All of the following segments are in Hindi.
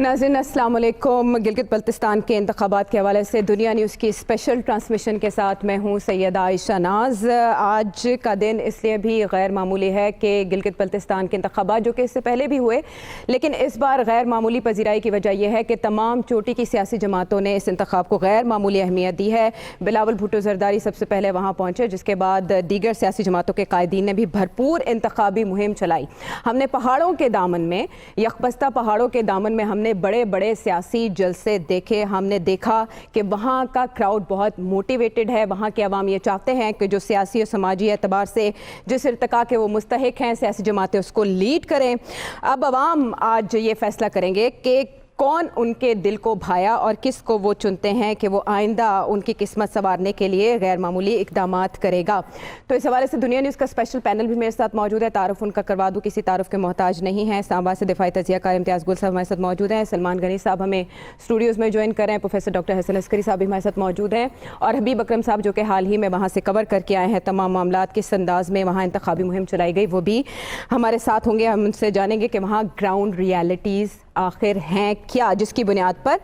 नाज़रीन अस्सलाम वालेकुम। गिलगित बल्तिस्तान के इंतखाबात के हवाले से दुनिया न्यूज़ की स्पेशल ट्रांसमिशन के साथ मैं हूँ सैयदा आयशा नाज। आज का दिन इसलिए भी गैर मामूली है कि गिलगित बल्तिस्तान के इंतखाबात जो कि इससे पहले भी हुए, लेकिन इस बार गैर मामूली पजीराई की वजह यह है कि तमाम चोटी की सियासी जमातों ने इस इंतखाब को गैर मामूली अहमियत दी है। बिलावल भुट्टो जरदारी सबसे पहले वहाँ पहुँचे, जिसके बाद दीगर सियासी जमातों के कायदीन ने भी भरपूर इंतखाबी मुहिम चलाई। हमने पहाड़ों के दामन में, यकबस्ता पहाड़ों के दामन में हमने बड़े बड़े सियासी जलसे देखे। हमने देखा कि वहाँ का क्राउड बहुत मोटिवेटेड है। वहाँ के अवाम ये चाहते हैं कि जो सियासी और समाजी एतबार से जिस इर्तिका के वो मुस्तहिक हैं, सियासी जमातें उसको लीड करें। अब अवाम आज ये फैसला करेंगे कि कौन उनके दिल को भाया और किस को वो चुनते हैं कि वो आइंदा उनकी किस्मत संवारने के लिए गैर मामूली इक़दामात करेगा। तो इस हवाले से दुनिया न्यूज़ का स्पेशल पैनल भी मेरे साथ मौजूद है। तारुफ उनका करवा दूँ, किसी तारुफ के मोहताज नहीं है। इस्लामाबाद से दिफाई तज़ियाकार इम्तियाज़ गुल साहब हमारे साथ मौजूद हैं। सलमान गनी साहब हमें स्टूडियोज़ में ज्वाइन कर रहे हैं। प्रोफेसर डॉक्टर हसन अस्करी साहब भी हमारे साथ मौजूद हैं और हबीब अकरम साहब जो कि हाल ही में वहाँ से कवर करके आए हैं तमाम मामला किस अंदाज में वहाँ इंतखाबी मुहिम चलाई गई, वो भी हमारे साथ होंगे। हम उनसे जानेंगे कि वहाँ ग्राउंड रियलिटीज़ आखिर हैं क्या, जिसकी बुनियाद पर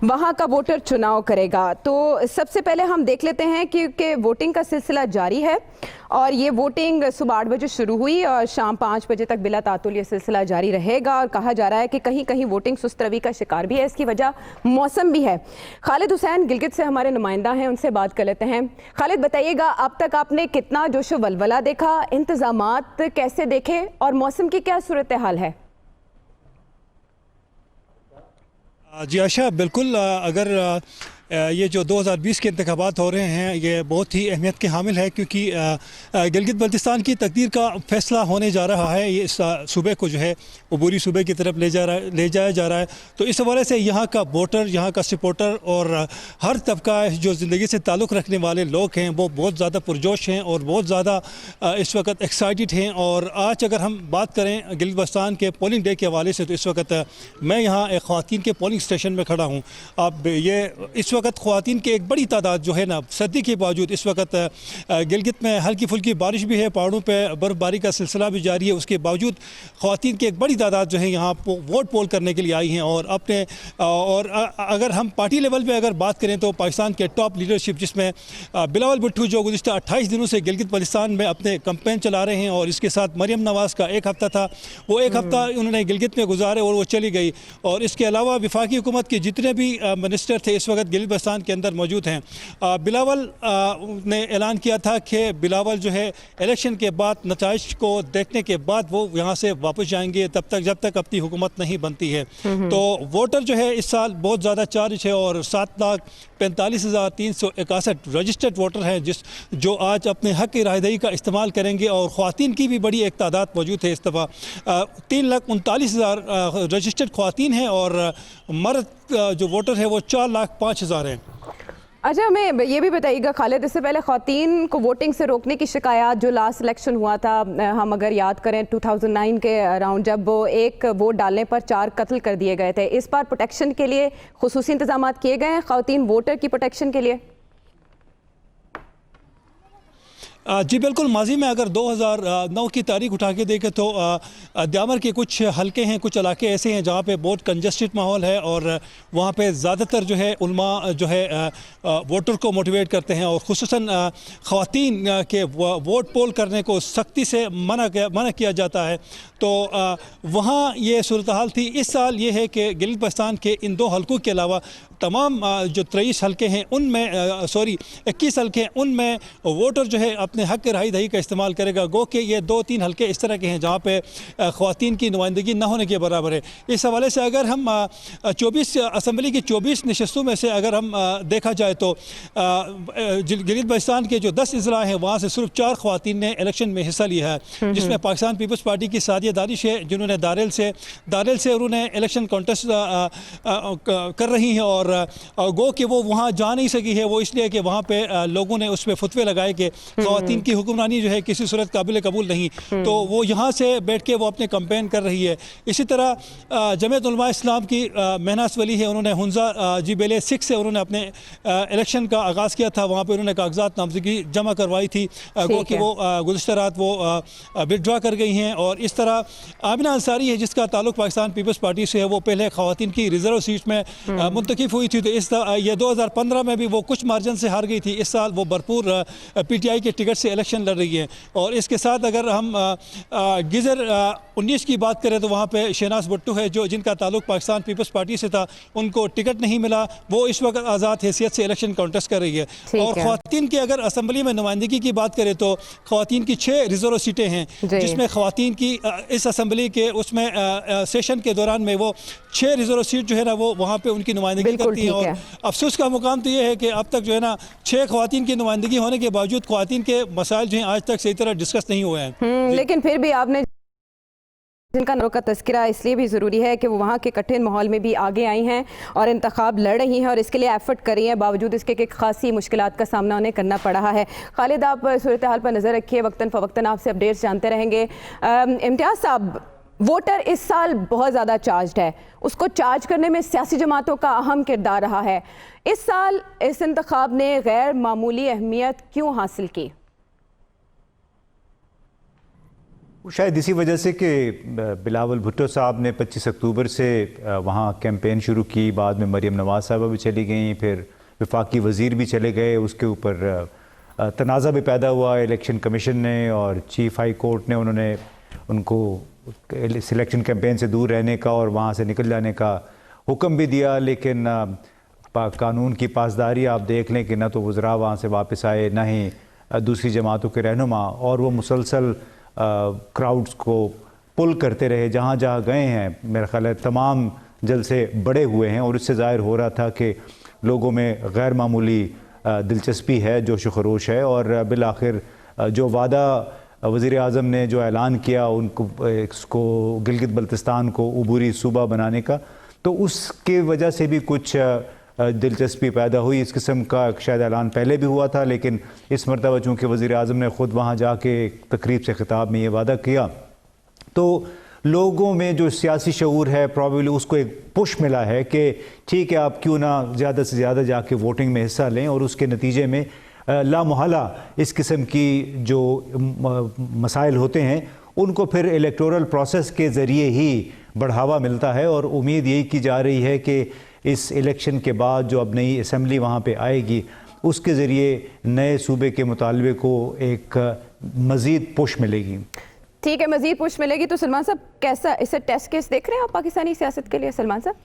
वहाँ का वोटर चुनाव करेगा। तो सबसे पहले हम देख लेते हैं कि वोटिंग का सिलसिला जारी है और ये वोटिंग सुबह 8 बजे शुरू हुई और शाम 5 बजे तक बिला तातुल ये सिलसिला जारी रहेगा। और कहा जा रहा है कि कहीं कहीं वोटिंग सुस्त रवि का शिकार भी है। इसकी वजह मौसम भी है। खालिद हुसैन गिलगित से हमारे नुमाइंदा हैं, उनसे बात कर लेते हैं। खालिद, बताइएगा अब तक आपने कितना जोश वलवला देखा, इंतजामात कैसे देखे और मौसम की क्या सूरत हाल है? जी आशा, बिल्कुल। अगर ये जो 2020 के इंतखाबात हो रहे हैं ये बहुत ही अहमियत के हामिल है, क्योंकि गिलगित बल्तिस्तान की तकदीर का फैसला होने जा रहा है। ये इस सूबे को जो है अबूरी सूबे की तरफ ले जाया जा रहा है। तो इस हवाले से यहाँ का वोटर, यहाँ का सपोर्टर और हर तबका जो ज़िंदगी से ताल्लुक़ रखने वाले लोग हैं वो बहुत ज़्यादा पुरजोश हैं और बहुत ज़्यादा इस वक्त एक्साइटेड हैं। और आज अगर हम बात करें गिलगित बल्तिस्तान के पोलिंग डे के हवाले से, तो इस वक्त मैं यहाँ एक ख़वातीन के पोलिंग स्टेशन में खड़ा हूँ। अब ये इस वक्त ख़वातीन की एक बड़ी तादाद जो है ना, सर्दी के बावजूद इस वक्त गिलगित में हल्की फुल्की बारिश भी है, पहाड़ों पे बर्फ़बारी का सिलसिला भी जारी है, उसके बावजूद ख़वातीन की एक बड़ी तादाद जो है यहाँ वोट पोल करने के लिए आई हैं। और अगर हम पार्टी लेवल पे अगर बात करें तो पाकिस्तान के टॉप लीडरशिप, जिसमें बिलावल भुट्टो जो गुज़िश्ता 28 दिनों से गिलगित बल्तिस्तान में अपने कैंपेन चला रहे हैं, और इसके साथ मरियम नवाज़ का एक हफ़्ता था, वो एक हफ़्ता उन्होंने गिलगित में गुजारे और वो चली गई। और इसके अलावा वफाकी हुकूमत के जितने भी मिनिस्टर थे इस वक्त गिलगित बल्तिस्तान के अंदर मौजूद हैं। बिलावल ने ऐलान किया था कि बिलावल जो है इलेक्शन के बाद नताइज को देखने के बाद वो यहाँ से वापस जाएंगे, तब तक जब तक अपनी हुकूमत नहीं बनती है। तो वोटर जो है इस साल बहुत ज़्यादा चार्ज है और 7,45,361 रजिस्टर्ड वोटर हैं जो आज अपने हक़ की राहदही का इस्तेमाल करेंगे। और ख़वातीन की भी बड़ी एक तादाद मौजूद है। इस दफ़ा 3,39,000 रजिस्टर्ड ख़वातीन हैं और मर्द जो वोटर है वो 4,05,000 हैं। अच्छा, हमें ये भी बताइएगा खालिद, इससे पहले ख़वातीन को वोटिंग से रोकने की शिकायत जो लास्ट इलेक्शन हुआ था, हम अगर याद करें 2009 के अराउंड, जब वो एक वोट डालने पर 4 कत्ल कर दिए गए थे, इस बार प्रोटेक्शन के लिए खुसूसी इंतजाम किए गए हैं ख़वातीन वोटर की प्रोटेक्शन के लिए? जी बिल्कुल। माजी में अगर 2009 की तारीख उठा के देखें तो द्यामर के कुछ हलके हैं, कुछ इलाके ऐसे हैं जहाँ पे बहुत कंजस्टेड माहौल है और वहाँ पे ज़्यादातर जो है उलमा जो है वोटर को मोटिवेट करते हैं और ख़ुसूसन ख़वातीन के वोट पोल करने को सख्ती से मना किया जाता है। तो वहाँ ये सूरत हाल थी। इस साल ये है कि गिलगित बल्तिस्तान के इन 2 हलकों के अलावा तमाम जो 23 हलके हैं उनमें 21 हलके हैं उनमें वोटर जो है अपने हक़ की राहदही का इस्तेमाल करेगा। गो कि ये 2-3 हलके इस तरह के हैं जहाँ पे ख़वातीन की नुमाइंदगी न होने के बराबर है। इस हवाले से अगर हम 24 असम्बली की 24 नशस्तों में से अगर हम देखा जाए तो गिलगित बल्तिस्तान के जो 10 अजला हैं वहाँ से सिर्फ 4 ख़वातीन ने इलेक्शन में हिस्सा लिया है, जिसमें पाकिस्तान पीपल्स पार्टी की सादिया दानिश है जिन्होंने दारेल से उन्होंने इलेक्शन कॉन्टेस्ट कर रही हैं। और गो कि वो वहाँ जा नहीं सकी है, वो इसलिए कि वहाँ पे लोगों ने उस पर फतवे लगाए कि ख़वातीन ख़वातीन की हुक्मरानी जो है किसी सूरत काबिल कबूल नहीं, तो वो यहाँ से बैठ के वो अपने कैंपेन कर रही है। इसी तरह जमीयत उलमा इस्लाम की महनास वली है, उन्होंने हुंजा जी बेले 6 से उन्होंने अपने इलेक्शन का आगाज़ किया था। वहाँ पर उन्होंने कागजात नामजदगी जमा करवाई थी, गो कि वो गुज़श्ता रात वो विड्रॉ कर गई हैं। और इस तरह आमिना अंसारी है जिसका ताल्लुक पाकिस्तान पीपल्स पार्टी से है, वो पहले ख़वातीन की रिजर्व सीट में मुंतखब हुई थी, तो इस ये 2015 में भी वो कुछ मार्जिन से हार गई थी। इस साल वो भरपूर PTI के टिकट से इलेक्शन लड़ रही है। और इसके साथ अगर हम गिजर 19 की बात करें तो वहाँ पे शहनाज भुट्टो है जो जिनका ताल्लुक पाकिस्तान पीपल्स पार्टी से था, उनको टिकट नहीं मिला, वो इस वक्त आज़ाद हैसियत से इलेक्शन कॉन्टेस्ट कर रही है। और ख़वातीन की अगर असम्बली में नुमाइंदगी की बात करें तो ख़वातीन की 6 रिजर्व सीटें हैं, जिसमें ख़वातीन की इस असम्बली के उसमें सेशन के दौरान में वो 6 रिजर्व सीट जो है ना वो वहाँ पे उनकी नुमाइंदगी करती हैं। और अफसोस का मुकाम तो ये है कि अब तक जो है ना 6 ख़वातीन की नुमाइंदगी होने के बावजूद ख़वातीन के मसाइल जो हैं आज तक सही तरह डिस्कस नहीं हुए हैं। लेकिन फिर भी आपने जिनका नारों का तस्करा इसलिए भी ज़रूरी है कि वो वहाँ के कठिन माहौल में भी आगे आई हैं और इंतखाब लड़ रही हैं और इसके लिए एफर्ट कर रही हैं, बावजूद इसके कि खासी मुश्किलात का सामना उन्हें करना पड़ा है। खालिद, आप सूरत हाल पर नज़र रखिए, वक्तन फ़वक्तन आपसे अपडेट्स जानते रहेंगे। इम्तियाज़ साहब, वोटर इस साल बहुत ज़्यादा चार्ज्ड है, उसको चार्ज करने में सियासी जमातों का अहम किरदार रहा है। इस साल इस इंतखाब ने गैर मामूली अहमियत क्यों हासिल की? शायद इसी वजह से कि बिलावल भुट्टो साहब ने 25 अक्टूबर से वहाँ कैंपेन शुरू की, बाद में मरीम नवाज़ साहबा भी चली गई, फिर वफाकी वज़ीर भी चले गए, उसके ऊपर तनाज़ा भी पैदा हुआ इलेक्शन कमीशन ने और चीफ़ हाई कोर्ट ने उन्होंने उनको सिलेक्शन कैंपेन से दूर रहने का और वहाँ से निकल जाने का हुक्म भी दिया। लेकिन कानून की पासदारी आप देख लें कि न तो वज़रा वहाँ से वापस आए, ना ही दूसरी जमातों के रहनुमा, और वो मुसलसल क्राउड्स को पुल करते रहे जहाँ जहाँ गए हैं। मेरा ख़्याल है तमाम जलसे बड़े हुए हैं और इससे ज़ाहिर हो रहा था कि लोगों में गैर मामूली दिलचस्पी है, जोश व खरोश है। और बिलाखिर जो वादा वज़ीर आज़म ने जो ऐलान किया उनको इसको गिलगित बल्तिस्तान को अबूरी सूबा बनाने का, तो उसके वजह से भी कुछ दिलचस्पी पैदा हुई। इस किस्म का शायद ऐलान पहले भी हुआ था, लेकिन इस मरतबा चूँकि वज़ीर आज़म ने ख़ुद वहाँ जाके तकरीब से ख़िताब में ये वादा किया, तो लोगों में जो सियासी शऊर है प्रॉबेबली उसको एक पुश मिला है कि ठीक है, आप क्यों ना ज़्यादा से ज़्यादा जाके वोटिंग में हिस्सा लें, और उसके नतीजे में लामहला इस किस्म की जो मसाइल होते हैं उनको फिर इलेक्टोरल प्रोसेस के ज़रिए ही बढ़ावा मिलता है। और उम्मीद यही की जा रही है कि इस इलेक्शन के बाद जो अब नई असम्बली वहाँ पे आएगी उसके ज़रिए नए सूबे के मुतालबे को एक मज़ीद पुश मिलेगी। ठीक है, मज़ीद पुश मिलेगी। तो सलमान साहब, कैसा इसे टेस्ट केस देख रहे हैं आप पाकिस्तानी सियासत के लिए? सलमान साहब,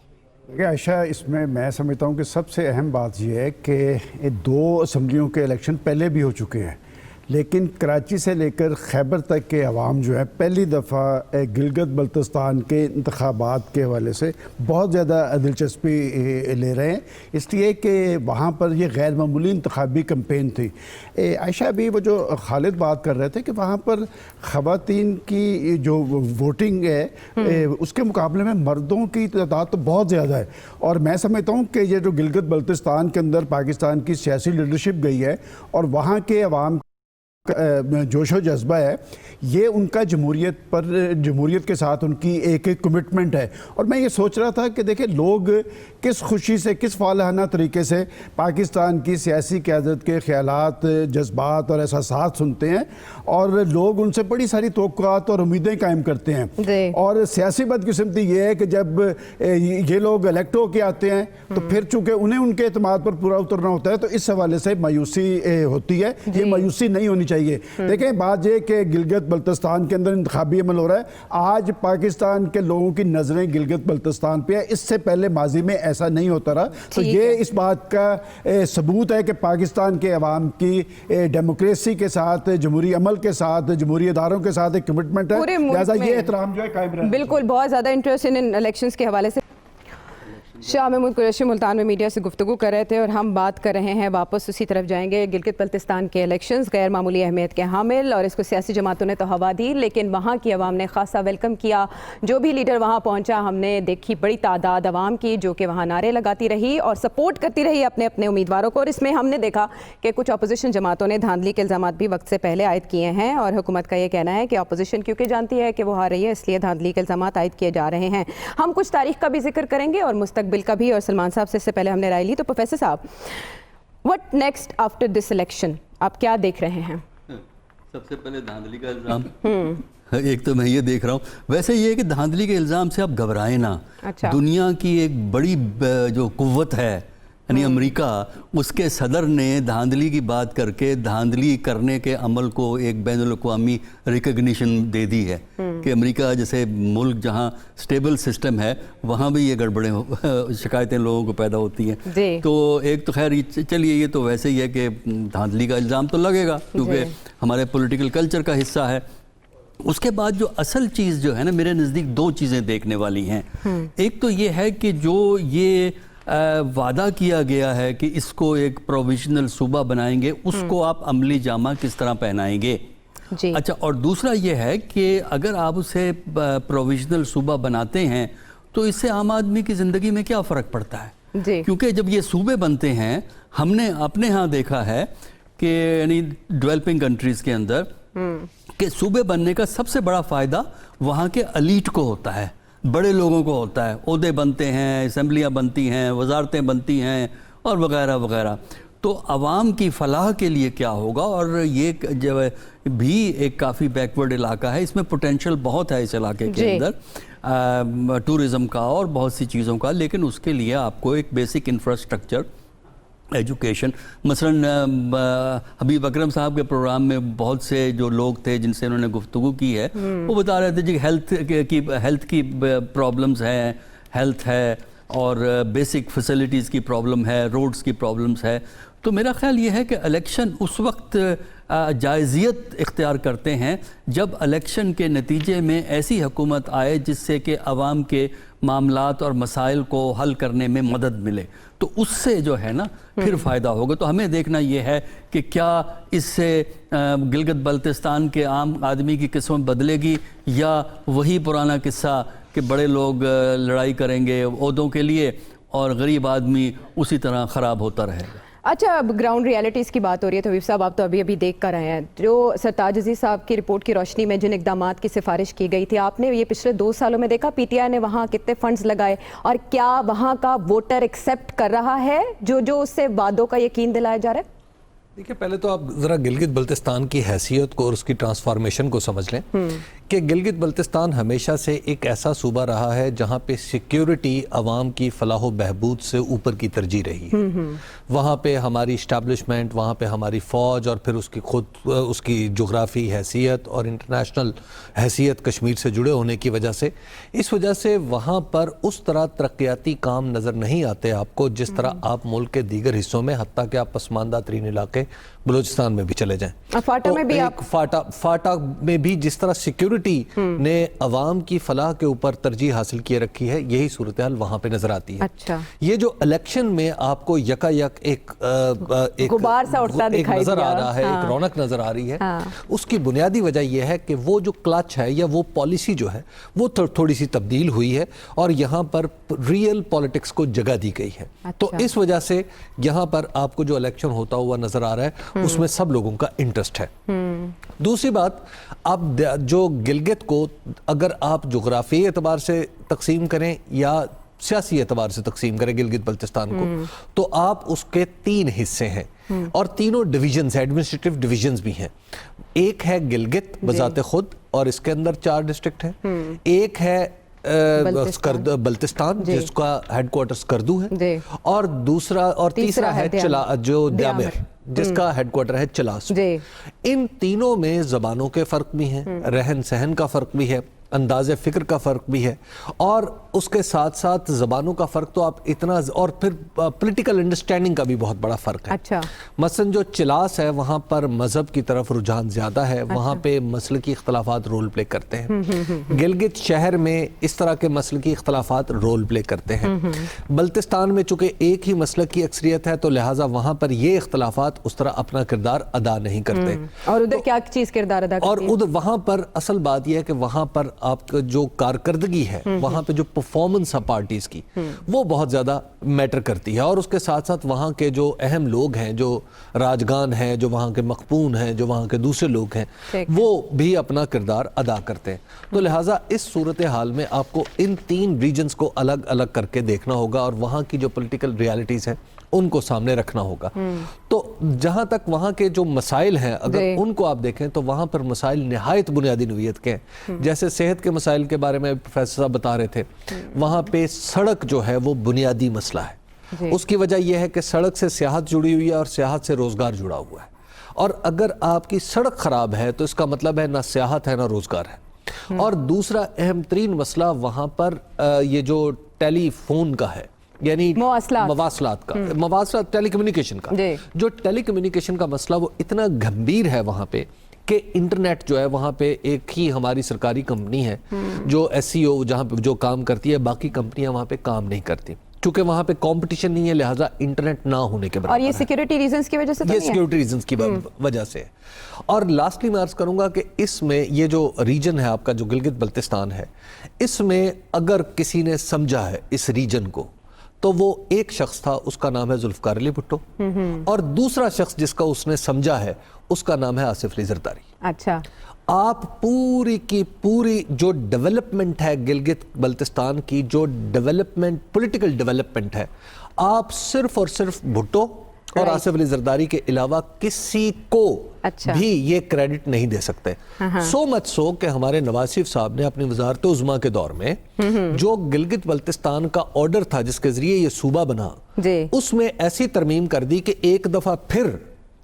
देखिए आयशा, इसमें मैं समझता हूँ कि सबसे अहम बात यह है कि 2 असम्बलियों के इलेक्शन पहले भी हो चुके हैं, लेकिन कराची से लेकर खैबर तक के अवाम जो है पहली दफ़ा गिलगित बल्तिस्तान के इंतखाबात के हवाले से बहुत ज़्यादा दिलचस्पी ले रहे हैं, इसलिए कि वहाँ पर ये गैर मामूली इंतखाबी कैंपेन थी। आयशा, अभी वो जो खालिद बात कर रहे थे कि वहाँ पर ख़वातीन की जो वोटिंग है उसके मुकाबले में मर्दों की तादाद तो बहुत ज़्यादा है। और मैं समझता हूँ कि ये जो गिलगित बल्तिस्तान के अंदर पाकिस्तान की सियासी लीडरशिप गई है और वहाँ के अवाम जोश व जज्बा है, ये उनका जमहूरियत के साथ उनकी एक कमिटमेंट है। और मैं ये सोच रहा था कि देखिए, लोग किस खुशी से, किस फालहाना तरीके से पाकिस्तान की सियासी क़यादत के ख़यालात, जज्बात और एहसासात सुनते हैं, और लोग उनसे बड़ी सारी तवक्कुआत और उम्मीदें कायम करते हैं। और सियासी बदकिस्मती ये है कि जब ये लोग इलेक्ट होके आते हैं तो फिर चूँकि उन्हें उनके एतमाद पर पूरा उतरना होता है, तो इस हवाले से मायूसी होती है। ये मायूसी नहीं होनी चाहिए। देखें, बात यह कि गिलगित बल्तिस्तान के अंदर इंतखाबी अमल हो रहा है, आज पाकिस्तान के लोगों की नजरें गिलगित बल्तिस्तान पे है, इससे पहले माजी में ऐसा नहीं होता रहा। तो ये इस बात का सबूत है कि पाकिस्तान के अवाम की डेमोक्रेसी के साथ, जमहूरी अमल के साथ, जमहूरी इदारों के साथ एक कमिटमेंट है, लिहाजा ये एहतराम जो है कायम रहा। बिल्कुल, बहुत ज़्यादा इंटरेस्ट इन इलेक्शंस के हवाले से शाह महमूद कुरैशी मुल्तान में मीडिया से गुफ्तगू कर रहे थे और हम बात कर रहे हैं, वापस उसी तरफ जाएंगे। गिलगित बल्तिस्तान के इलेक्शंस गैर मामूली अहमियत के हामिल और इसको सियासी जमातों ने तो हवा दी, लेकिन वहाँ की आवाम ने खासा वेलकम किया। जो भी लीडर वहाँ पहुँचा, हमने देखी बड़ी तादाद आवाम की जो कि वहाँ नारे लगाती रही और सपोर्ट करती रही अपने अपने उम्मीदवारों को। और इसमें हमने देखा कि कुछ अपोजिशन जमातों ने धांधली के इल्ज़ाम भी वक्त से पहले आयद किए हैं और हुकूमत का ये कहना है कि अपोजिशन क्योंकि जानती है कि वो हार रही है, इसलिए धांधली के इल्ज़ाम आयद किए जा रहे हैं। हम कुछ तारीख का भी जिक्र करेंगे और मुस्तकबिल का भी, और सलमान साहब से इससे पहले हमने राय ली। तो प्रोफेसर साहब, what next after this election, आप क्या देख रहे हैं? सबसे पहले धांधली का इल्ज़ाम एक तो मैं ये देख रहा हूँ, वैसे ये है कि धांधली के इल्ज़ाम से आप घबराएं ना। अच्छा। दुनिया की एक बड़ी जो कुव्वत है यानी अमेरिका, उसके सदर ने धांधली की बात करके धांधली करने के अमल को एक बैनुल-अक़वामी रिकग्निशन दे दी है कि अमेरिका जैसे मुल्क जहाँ स्टेबल सिस्टम है वहाँ भी ये गड़बड़ें शिकायतें लोगों को पैदा होती हैं। तो एक तो खैर चलिए, ये तो वैसे ही है कि धांधली का इल्ज़ाम तो लगेगा क्योंकि हमारे पॉलिटिकल कल्चर का हिस्सा है। उसके बाद जो असल चीज़ जो है ना, मेरे नज़दीक दो चीज़ें देखने वाली हैं। एक तो ये है कि जो ये वादा किया गया है कि इसको एक प्रोविजनल सूबा बनाएंगे, उसको आप अमली जामा किस तरह पहनाएंगे जी। अच्छा, और दूसरा ये है कि अगर आप उसे प्रोविजनल सूबा बनाते हैं तो इससे आम आदमी की ज़िंदगी में क्या फ़र्क पड़ता है जी। क्योंकि जब ये सूबे बनते हैं, हमने अपने यहाँ देखा है कि यानी डेवलपिंग कंट्रीज़ के अंदर कि सूबे बनने का सबसे बड़ा फ़ायदा वहाँ के एलीट को होता है, बड़े लोगों को होता है। ओहदे बनते हैं, असम्बलियाँ बनती हैं, वजारतें बनती हैं और वगैरह वगैरह। तो आवाम की फ़लाह के लिए क्या होगा, और ये जो भी एक काफ़ी बैकवर्ड इलाका है, इसमें पोटेंशियल बहुत है इस इलाके के अंदर टूरिज़म का और बहुत सी चीज़ों का, लेकिन उसके लिए आपको एक बेसिक इंफ्रास्ट्रक्चर, एजुकेशन, मसलन हबीब अकरम साहब के प्रोग्राम में बहुत से जो लोग थे जिनसे उन्होंने गुफ्तगू की है, वो बता रहे थे जी हेल्थ की प्रॉब्लम्स हैं, हेल्थ है और बेसिक फैसिलिटीज़ की प्रॉब्लम है, रोड्स की प्रॉब्लम्स है। तो मेरा ख्याल ये है कि इलेक्शन उस वक्त जायज़ियत इख्तियार करते हैं जब इलेक्शन के नतीजे में ऐसी हुकूमत आए जिससे कि आवाम के मामलात और मसाइल को हल करने में मदद मिले, तो उससे जो है ना फिर फ़ायदा होगा। तो हमें देखना ये है कि क्या इससे गिलगित बल्तिस्तान के आम आदमी की किस्मत बदलेगी या वही पुराना किस्सा कि बड़े लोग लड़ाई करेंगे ओहदों के लिए और गरीब आदमी उसी तरह ख़राब होता रहेगा। अच्छा, अब ग्राउंड रियलिटीज़ की बात हो रही है तो हबीब साहब, आप तो अभी अभी देख कर आए हैं जो सरताज अजीज़ साहब की रिपोर्ट की रोशनी में जिन इकदामात की सिफारिश की गई थी, आपने ये पिछले 2 सालों में देखा पीटीआई ने वहाँ कितने फंड्स लगाए और क्या वहाँ का वोटर एक्सेप्ट कर रहा है जो उससे वादों का यकीन दिलाया जा रहा है? देखिए, पहले तो आप ज़रा गिलगित बल्तिस्तान की हैसियत को और उसकी ट्रांसफॉर्मेशन को समझ लें कि गिलगित बल्तिस्तान हमेशा से एक ऐसा सूबा रहा है जहाँ पे सिक्योरिटी आवाम की फलाह बहबूद से ऊपर की तरजीह रही है। वहाँ पे हमारी इस्टेब्लिशमेंट, वहाँ पे हमारी फ़ौज और फिर उसकी खुद उसकी जोग्राफ़ी हैसियत और इंटरनेशनल हैसियत कश्मीर से जुड़े होने की वजह से, इस वजह से वहाँ पर उस तरह तरक्याती काम नज़र नहीं आते आपको जिस तरह आप मुल्क के दीगर हिस्सों में, हत्ता कि आप पसमानदा तरीन इलाके बलूचिस्तान में भी चले जाएं। फाटा में भी आप फाटा में भी जिस तरह सिक्योरिटी ने अवाम की फलाह के ऊपर तरजीह हासिल किए रखी है, यही सूरत हाल वहां पे नजर आती है। अच्छा। ये जो इलेक्शन में आपको यकायक एक गुबार सा उठता दिखाई नजर आ रहा है, हाँ। एक रौनक नजर आ रही है, हाँ। उसकी बुनियादी वजह यह है कि वो जो क्लच है या वो पॉलिसी जो है वो थोड़ी सी तब्दील हुई है और यहाँ पर रियल पॉलिटिक्स को जगह दी गई है। अच्छा। तो इस वजह से यहाँ पर आपको जो इलेक्शन होता हुआ नजर आ रहा है उसमें सब लोगों का इंटरेस्ट है। दूसरी बात, आप जो गिलगित को अगर आप जोग्राफी एतबार से तकसीम करें या सियासी एतबार से तकसीम करें गिलगित बल्तिस्तान को, तो आप उसके 3 हिस्से हैं और तीनों डिविजन्स, एडमिनिस्ट्रेटिव डिविजन्स भी हैं। एक है गिलगित बजाते खुद और इसके अंदर 4 डिस्ट्रिक्ट हैं। एक है बल्तिस्तान जिसका हेडक्वार्टर स्कर्दू है और दूसरा और तीसरा है जो द्यामिर जिसका हेडक्वार्टर है चलास। इन तीनों में ज़बानों के फ़र्क भी हैं, रहन सहन का फ़र्क भी है, अंदाज़े फ़िक्र का फ़र्क भी है, और उसके साथ साथ ज़बानों का फ़र्क तो आप इतना, और फिर पॉलिटिकल अंडरस्टैंडिंग का भी बहुत बड़ा फ़र्क है। अच्छा। मसलन जो चिलास है वहाँ पर मज़हब की तरफ रुझान ज़्यादा है, वहाँ पे मसलकी इख्तलाफात रोल प्ले करते हैं। गिलगित शहर में इस तरह के मसलकी इख्तलाफात रोल प्ले करते हैं। बल्तिस्तान में चूँकि एक ही मसलक की अक्सरियत है तो लिहाजा वहाँ पर ये इख्तलाफात उस तरह अपना किरदार अदा नहीं करते। और उधर क्या चीज़ किरदार अदा करती और है? उधर वहाँ पर असल बात यह है कि वहाँ पर आपका जो कारकर्दगी है, वहाँ पे जो परफॉर्मेंस है पार्टीज की, वो बहुत ज़्यादा मैटर करती है। और उसके साथ साथ वहाँ के जो अहम लोग हैं, जो राजगान हैं, जो वहाँ के मकपून हैं, जो वहाँ के दूसरे लोग हैं, वो भी अपना किरदार अदा करते हैं। तो लिहाजा इस सूरत हाल में आपको इन 3 रीजन्स को अलग अलग करके देखना होगा और वहाँ की जो पॉलिटिकल रियलिटीज़ हैं उनको सामने रखना होगा। तो जहाँ तक वहाँ के जो मसाइल हैं, अगर उनको आप देखें तो वहाँ पर मसाइल निहायत बुनियादी नौइयत के हैं। जैसे सेहत के मसाइल के बारे में प्रोफेसर साहब बता रहे थे, वहाँ पे सड़क जो है वो बुनियादी मसला है। उसकी वजह यह है कि सड़क से सियाहत जुड़ी हुई है और सियाहत से रोज़गार जुड़ा हुआ है, और अगर आपकी सड़क ख़राब है तो इसका मतलब है ना सियाहत है ना रोज़गार है। और दूसरा अहम तरीन मसला वहाँ पर ये जो टेलीफोन का है, यानी मवासलात का, मवासलात टेलीकम्युनिकेशन का, जो टेलीकम्युनिकेशन का मसला वो इतना गंभीर है वहाँ पे कि इंटरनेट जो है वहाँ पे एक ही हमारी सरकारी कंपनी है जो SCO जहाँ पे जो काम करती है, बाकी कंपनियां वहाँ पे काम नहीं करती, क्योंकि वहाँ पे कंपटीशन नहीं है, लिहाजा इंटरनेट ना होने के बराबर। और ये सिक्योरिटी रीजंस की वजह से तो ये सिक्योरिटी रीजंस की वजह से है। और लास्टली मैं अर्ज करूंगा कि इसमें ये जो रीजन है आपका, जो गिलगित बल्तिस्तान है, इसमें अगर किसी ने समझा है इस रीजन को, तो वो एक शख्स था, उसका नाम है जुल्फकार अली भुट्टो, और दूसरा शख्स जिसका उसने समझा है उसका नाम है आसिफ अली जरदारी। अच्छा। आप पूरी की पूरी जो डेवलपमेंट है गिलगित बल्तिस्तान की, जो डेवलपमेंट, पॉलिटिकल डेवलपमेंट है, आप सिर्फ और सिर्फ भुट्टो और आसिफ अली जरदारी के अलावा किसी को भी ये क्रेडिट नहीं दे सकते। सो मच सो कि हमारे नवाज शरीफ साहब ने अपनी वजारत उज़्मा के दौर में जो गिलगित बल्तिस्तान का ऑर्डर था जिसके जरिए ये सूबा बना, उसमें ऐसी तरमीम कर दी कि एक दफा फिर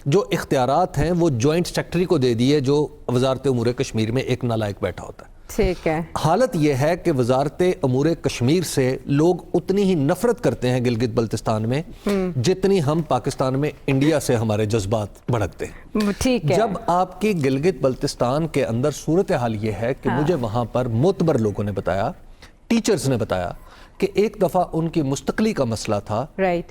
जो इख्तियारात हैं वो जॉइंट सेक्रेटरी को दे दिए, जो वजारत उमूर कश्मीर में एक नालायक बैठा होता है। ठीक है। हालत यह है कि वजारत अमूर कश्मीर से लोग उतनी ही नफरत करते हैं गिलगित बल्तिस्तान में जितनी हम पाकिस्तान में इंडिया से हमारे जज्बात भड़कते हैं। ठीक है। जब आपकी गिलगित बल्तिस्तान के अंदर सूरत हाल ये है कि मुझे वहां पर मोतबर लोगों ने बताया, टीचर्स ने बताया कि एक दफ़ा उनकी मुस्तकली का मसला था,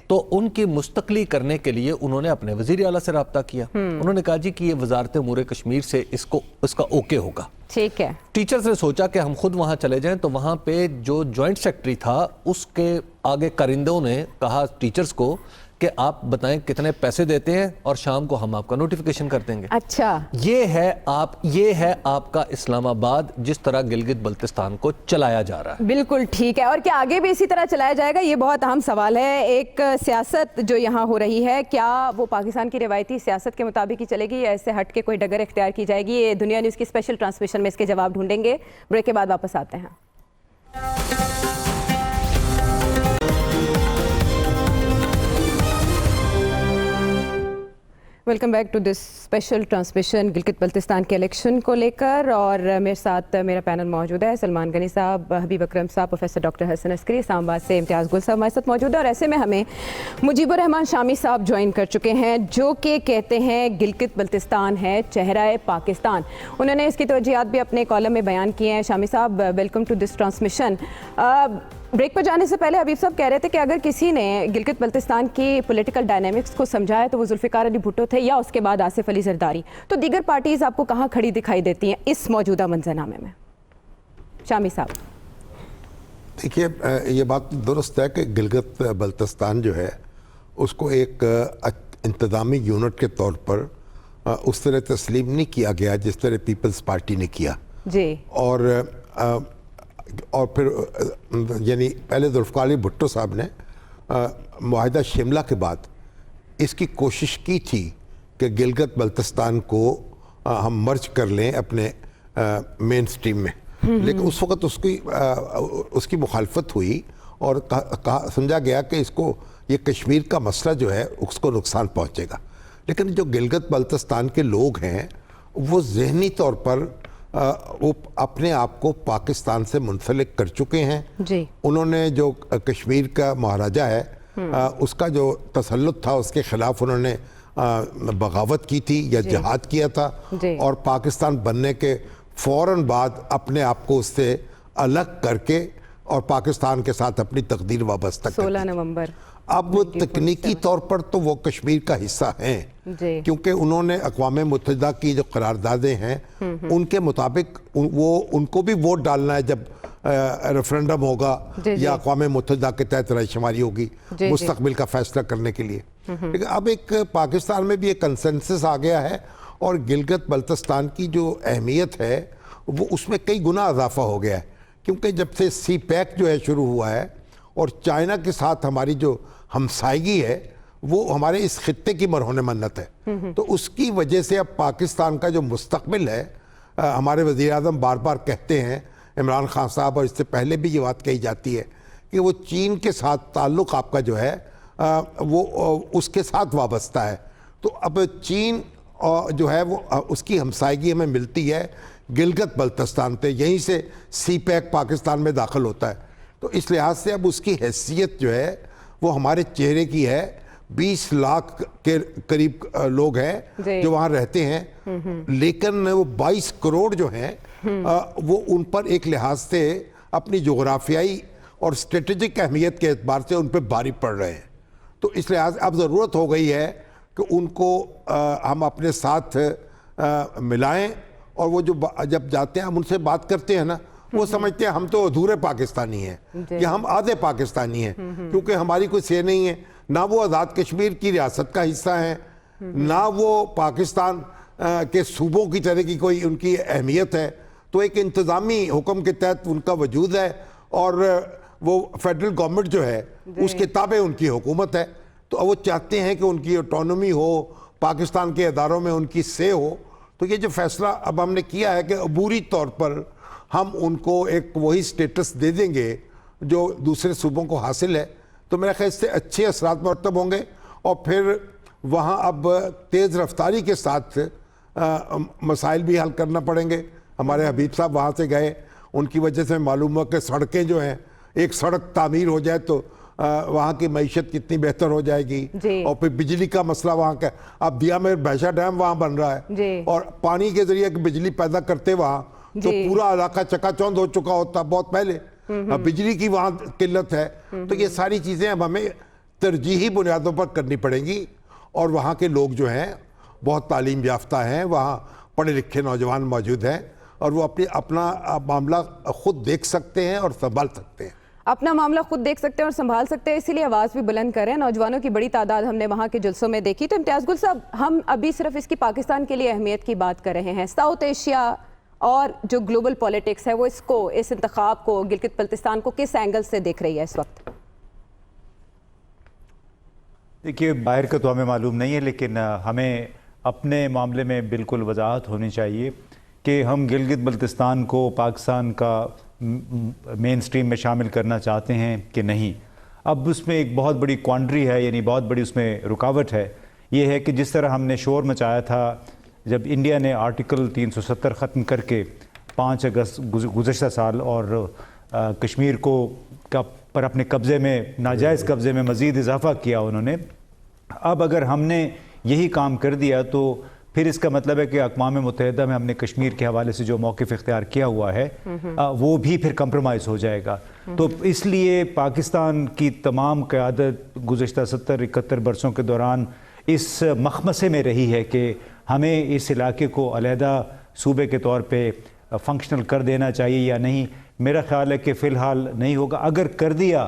तो उनकी मुस्तकली करने के लिए उन्होंने अपने वज़ीर आला से रब्ता किया। उन्होंने कहा जी कि ये वजारत उमूर कश्मीर से इसका ओके होगा। ठीक है। टीचर्स ने सोचा कि हम खुद वहां चले जाएं, तो वहां पे जो जॉइंट सेक्रेटरी था उसके आगे कारिंदों ने कहा टीचर्स को कि आप बताएं कितने पैसे देते हैं और शाम को हम आपका नोटिफिकेशन कर देंगे। अच्छा। ये है आपका इस्लामाबाद जिस तरह गिलगित बल्तिस्तान को चलाया जा रहा है। बिल्कुल ठीक है। और क्या आगे भी इसी तरह चलाया जाएगा, ये बहुत अहम सवाल है। एक सियासत जो यहाँ हो रही है, क्या वो पाकिस्तान की रिवायती सियासत के मुताबिक ही चलेगी या ऐसे हट के कोई डगर इख्तियार की जाएगी? ये दुनिया न्यूज़ की स्पेशल ट्रांसमिशन में इसके जवाब ढूंढेंगे। ब्रेक के बाद वापस आते हैं। Welcome back to this special transmission Gilgit Baltistan के इलेक्शन को लेकर, और मेरे साथ मेरा पैनल मौजूद है। सलमान गनी साहब, हबीब अकरम साहब, प्रोफेसर डॉक्टर हसन अस्करी, इस्लामाबाद से इम्तियाज़ गुल साहब हमारे साथ मौजूद है, और ऐसे में हमें मुजीबुर रहमान शामी साहब ज्वाइन कर चुके हैं, जो कि कहते हैं गिलगित बल्तिस्तान है चेहरा पाकिस्तान। उन्होंने इसकी तवज्जिहात भी अपने कॉलम में बयान किए हैं। शामी साहब, welcome to this transmission. Break पर जाने से पहले हबीब साहब कह रहे थे कि अगर किसी ने गिलगित बल्तिस्तान की पॉलिटिकल डायनामिक्स को समझा है तो वो जुल्फ़िकार अली भुट्टो थे, या उसके बाद आसिफ अली जरदारी। तो दीगर पार्टीज़ आपको कहाँ खड़ी दिखाई देती हैं इस मौजूदा मंजरनामे में? शामी साहब। देखिए, ये बात दुरुस्त है कि गिलगित बल्तिस्तान जो है उसको एक इंतज़ामी यूनिट के तौर पर उस तरह तस्लीम नहीं किया गया जिस तरह पीपल्स पार्टी ने किया जी। और फिर यानी पहले जुल्फ़िकार अली भुट्टो साहब ने मुआहिदा शिमला के बाद इसकी कोशिश की थी कि गिलगित बल्तिस्तान को हम मर्ज कर लें अपने मेन स्ट्रीम में, लेकिन उस वक़्त उसकी मुखालफत हुई और समझा गया कि इसको ये कश्मीर का मसला जो है उसको नुकसान पहुँचेगा। लेकिन जो गिलगित बल्तिस्तान के लोग हैं वो ज़हनी तौर पर वो अपने आप को पाकिस्तान से मुंसलिक कर चुके हैं। जी। उन्होंने जो कश्मीर का महाराजा है उसका जो तसल्लुत था उसके ख़िलाफ़ उन्होंने बगावत की थी या जिहाद किया था, और पाकिस्तान बनने के फ़ौरन बाद अपने आप को उससे अलग करके और पाकिस्तान के साथ अपनी तकदीर वाबस्ता 16 नवंबर। अब तकनीकी तौर पर तो वो कश्मीर का हिस्सा हैं, क्योंकि उन्होंने अक़वाम मुत्तहिदा की जो करारदादें हैं उनके मुताबिक वो उनको भी वोट डालना है जब रेफरेंडम होगा या अक़वाम मुत्तहिदा के तहत रायशुमारी होगी मुस्तकबिल का फैसला करने के लिए। लेकिन अब एक पाकिस्तान में भी एक कंसेंसस आ गया है और गिलगित बल्तिस्तान की जो अहमियत है वो उसमें कई गुना इजाफा हो गया है, क्योंकि जब से CPEC जो है शुरू हुआ है और चाइना के साथ हमारी जो हमसायगी है वो हमारे इस खित्ते की मरहून मन्नत है। तो उसकी वजह से अब पाकिस्तान का जो मुस्तकबिल है, हमारे वज़ीर आज़म बार बार कहते हैं, इमरान खान साहब, और इससे पहले भी ये बात कही जाती है कि वो चीन के साथ ताल्लुक़ आपका जो है वो उसके साथ वाबस्ता है। तो अब चीन जो है वो उसकी हमसायगी हमें मिलती है गिलगित बल्तिस्तान पे, यहीं से CPEC पाकिस्तान में दाखिल होता है। तो इस लिहाज से अब उसकी हैसियत जो है वो हमारे चेहरे की है। 20 लाख के करीब लोग हैं जो वहाँ रहते हैं, लेकिन वो 22 करोड़ जो हैं वो उन पर एक लिहाज से अपनी जोग्राफियाई और स्ट्रेटेजिक अहमियत के एतबार से उन पर भारी पड़ रहे हैं। तो इस लिहाज अब ज़रूरत हो गई है कि उनको हम अपने साथ मिलाएं, और वो जो जब जाते हैं हम उनसे बात करते हैं ना, वो समझते हैं हम तो अधूरे पाकिस्तानी हैं या हम आधे पाकिस्तानी हैं, क्योंकि हमारी कोई से नहीं है, ना वो आज़ाद कश्मीर की रियासत का हिस्सा है, ना वो पाकिस्तान के सूबों की तरह की कोई उनकी अहमियत है। तो एक इंतज़ामी हुक्म के तहत उनका वजूद है और वो फेडरल गवर्नमेंट जो है उसके ताबे उनकी हुकूमत है। तो वो चाहते हैं कि उनकी ऑटोनॉमी हो, पाकिस्तान के अदारों में उनकी से हो। तो ये जो फैसला अब हमने किया है कि अबूरी तौर पर हम उनको एक वही स्टेटस दे देंगे जो दूसरे सूबों को हासिल है, तो मेरा ख्याल से अच्छे असरात मरतब होंगे। और फिर वहाँ अब तेज़ रफ्तारी के साथ मसाइल भी हल करना पड़ेंगे। हमारे हबीब साहब वहाँ से गए, उनकी वजह से मालूम हुआ कि सड़कें जो हैं, एक सड़क तामीर हो जाए तो वहाँ की मईशत कितनी बेहतर हो जाएगी। और फिर बिजली का मसला वहाँ का, अब दिया में भैंसा डैम वहाँ बन रहा है और पानी के जरिए बिजली पैदा करते वहाँ तो पूरा इलाका चकाचौंध हो चुका होता बहुत पहले। अब बिजली की वहाँ किल्लत है। तो ये सारी चीज़ें अब हमें तरजीही बुनियादों पर करनी पड़ेंगी। और वहाँ के लोग जो हैं बहुत तालीम याफ्ता हैं, वहाँ पढ़े लिखे नौजवान मौजूद हैं और वो अपना मामला खुद देख सकते हैं और संभाल सकते हैं। अपना मामला खुद देख सकते हैं और संभाल सकते हैं, इसीलिए आवाज़ भी बुलंद करें। नौजवानों की बड़ी तादाद हमने वहाँ के जुलसों में देखी। तो इम्तियाज़ गुल साहब, हम अभी सिर्फ इसकी पाकिस्तान के लिए अहमियत की बात कर रहे हैं, साउथ एशिया और जो ग्लोबल पॉलिटिक्स है वो इसको, इस इंतखाब को, गिलगित बल्तिस्तान को किस एंगल से देख रही है इस वक्त? देखिए, बाहर का तो हमें मालूम नहीं है, लेकिन हमें अपने मामले में बिल्कुल वजाहत होनी चाहिए कि हम गिलगित बल्तिस्तान को पाकिस्तान का मेन स्ट्रीम में शामिल करना चाहते हैं कि नहीं। अब उसमें एक बहुत बड़ी क्वांड्री है, यानी बहुत बड़ी उसमें रुकावट है। ये है कि जिस तरह हमने शोर मचाया था जब इंडिया ने आर्टिकल 370 ख़त्म करके 5 अगस्त गुज़श्ता साल और कश्मीर को पर अपने कब्ज़े में, नाजायज़ कब्ज़े में मज़ीद इजाफ़ा किया उन्होंने। अब अगर हमने यही काम कर दिया तो फिर इसका मतलब है कि अक़वाम मुत्तहिदा में हमने कश्मीर के हवाले से जो मौक़िफ़ इख्तियार किया हुआ है वो भी फिर कंप्रोमाइज़ हो जाएगा। तो इसलिए पाकिस्तान की तमाम क़यादत गुज़श्ता 70-71 बरसों के दौरान इस मखमसे में रही है कि हमें इस इलाके को अलहदा सूबे के तौर पे फंक्शनल कर देना चाहिए या नहीं। मेरा ख़्याल है कि फ़िलहाल नहीं होगा। अगर कर दिया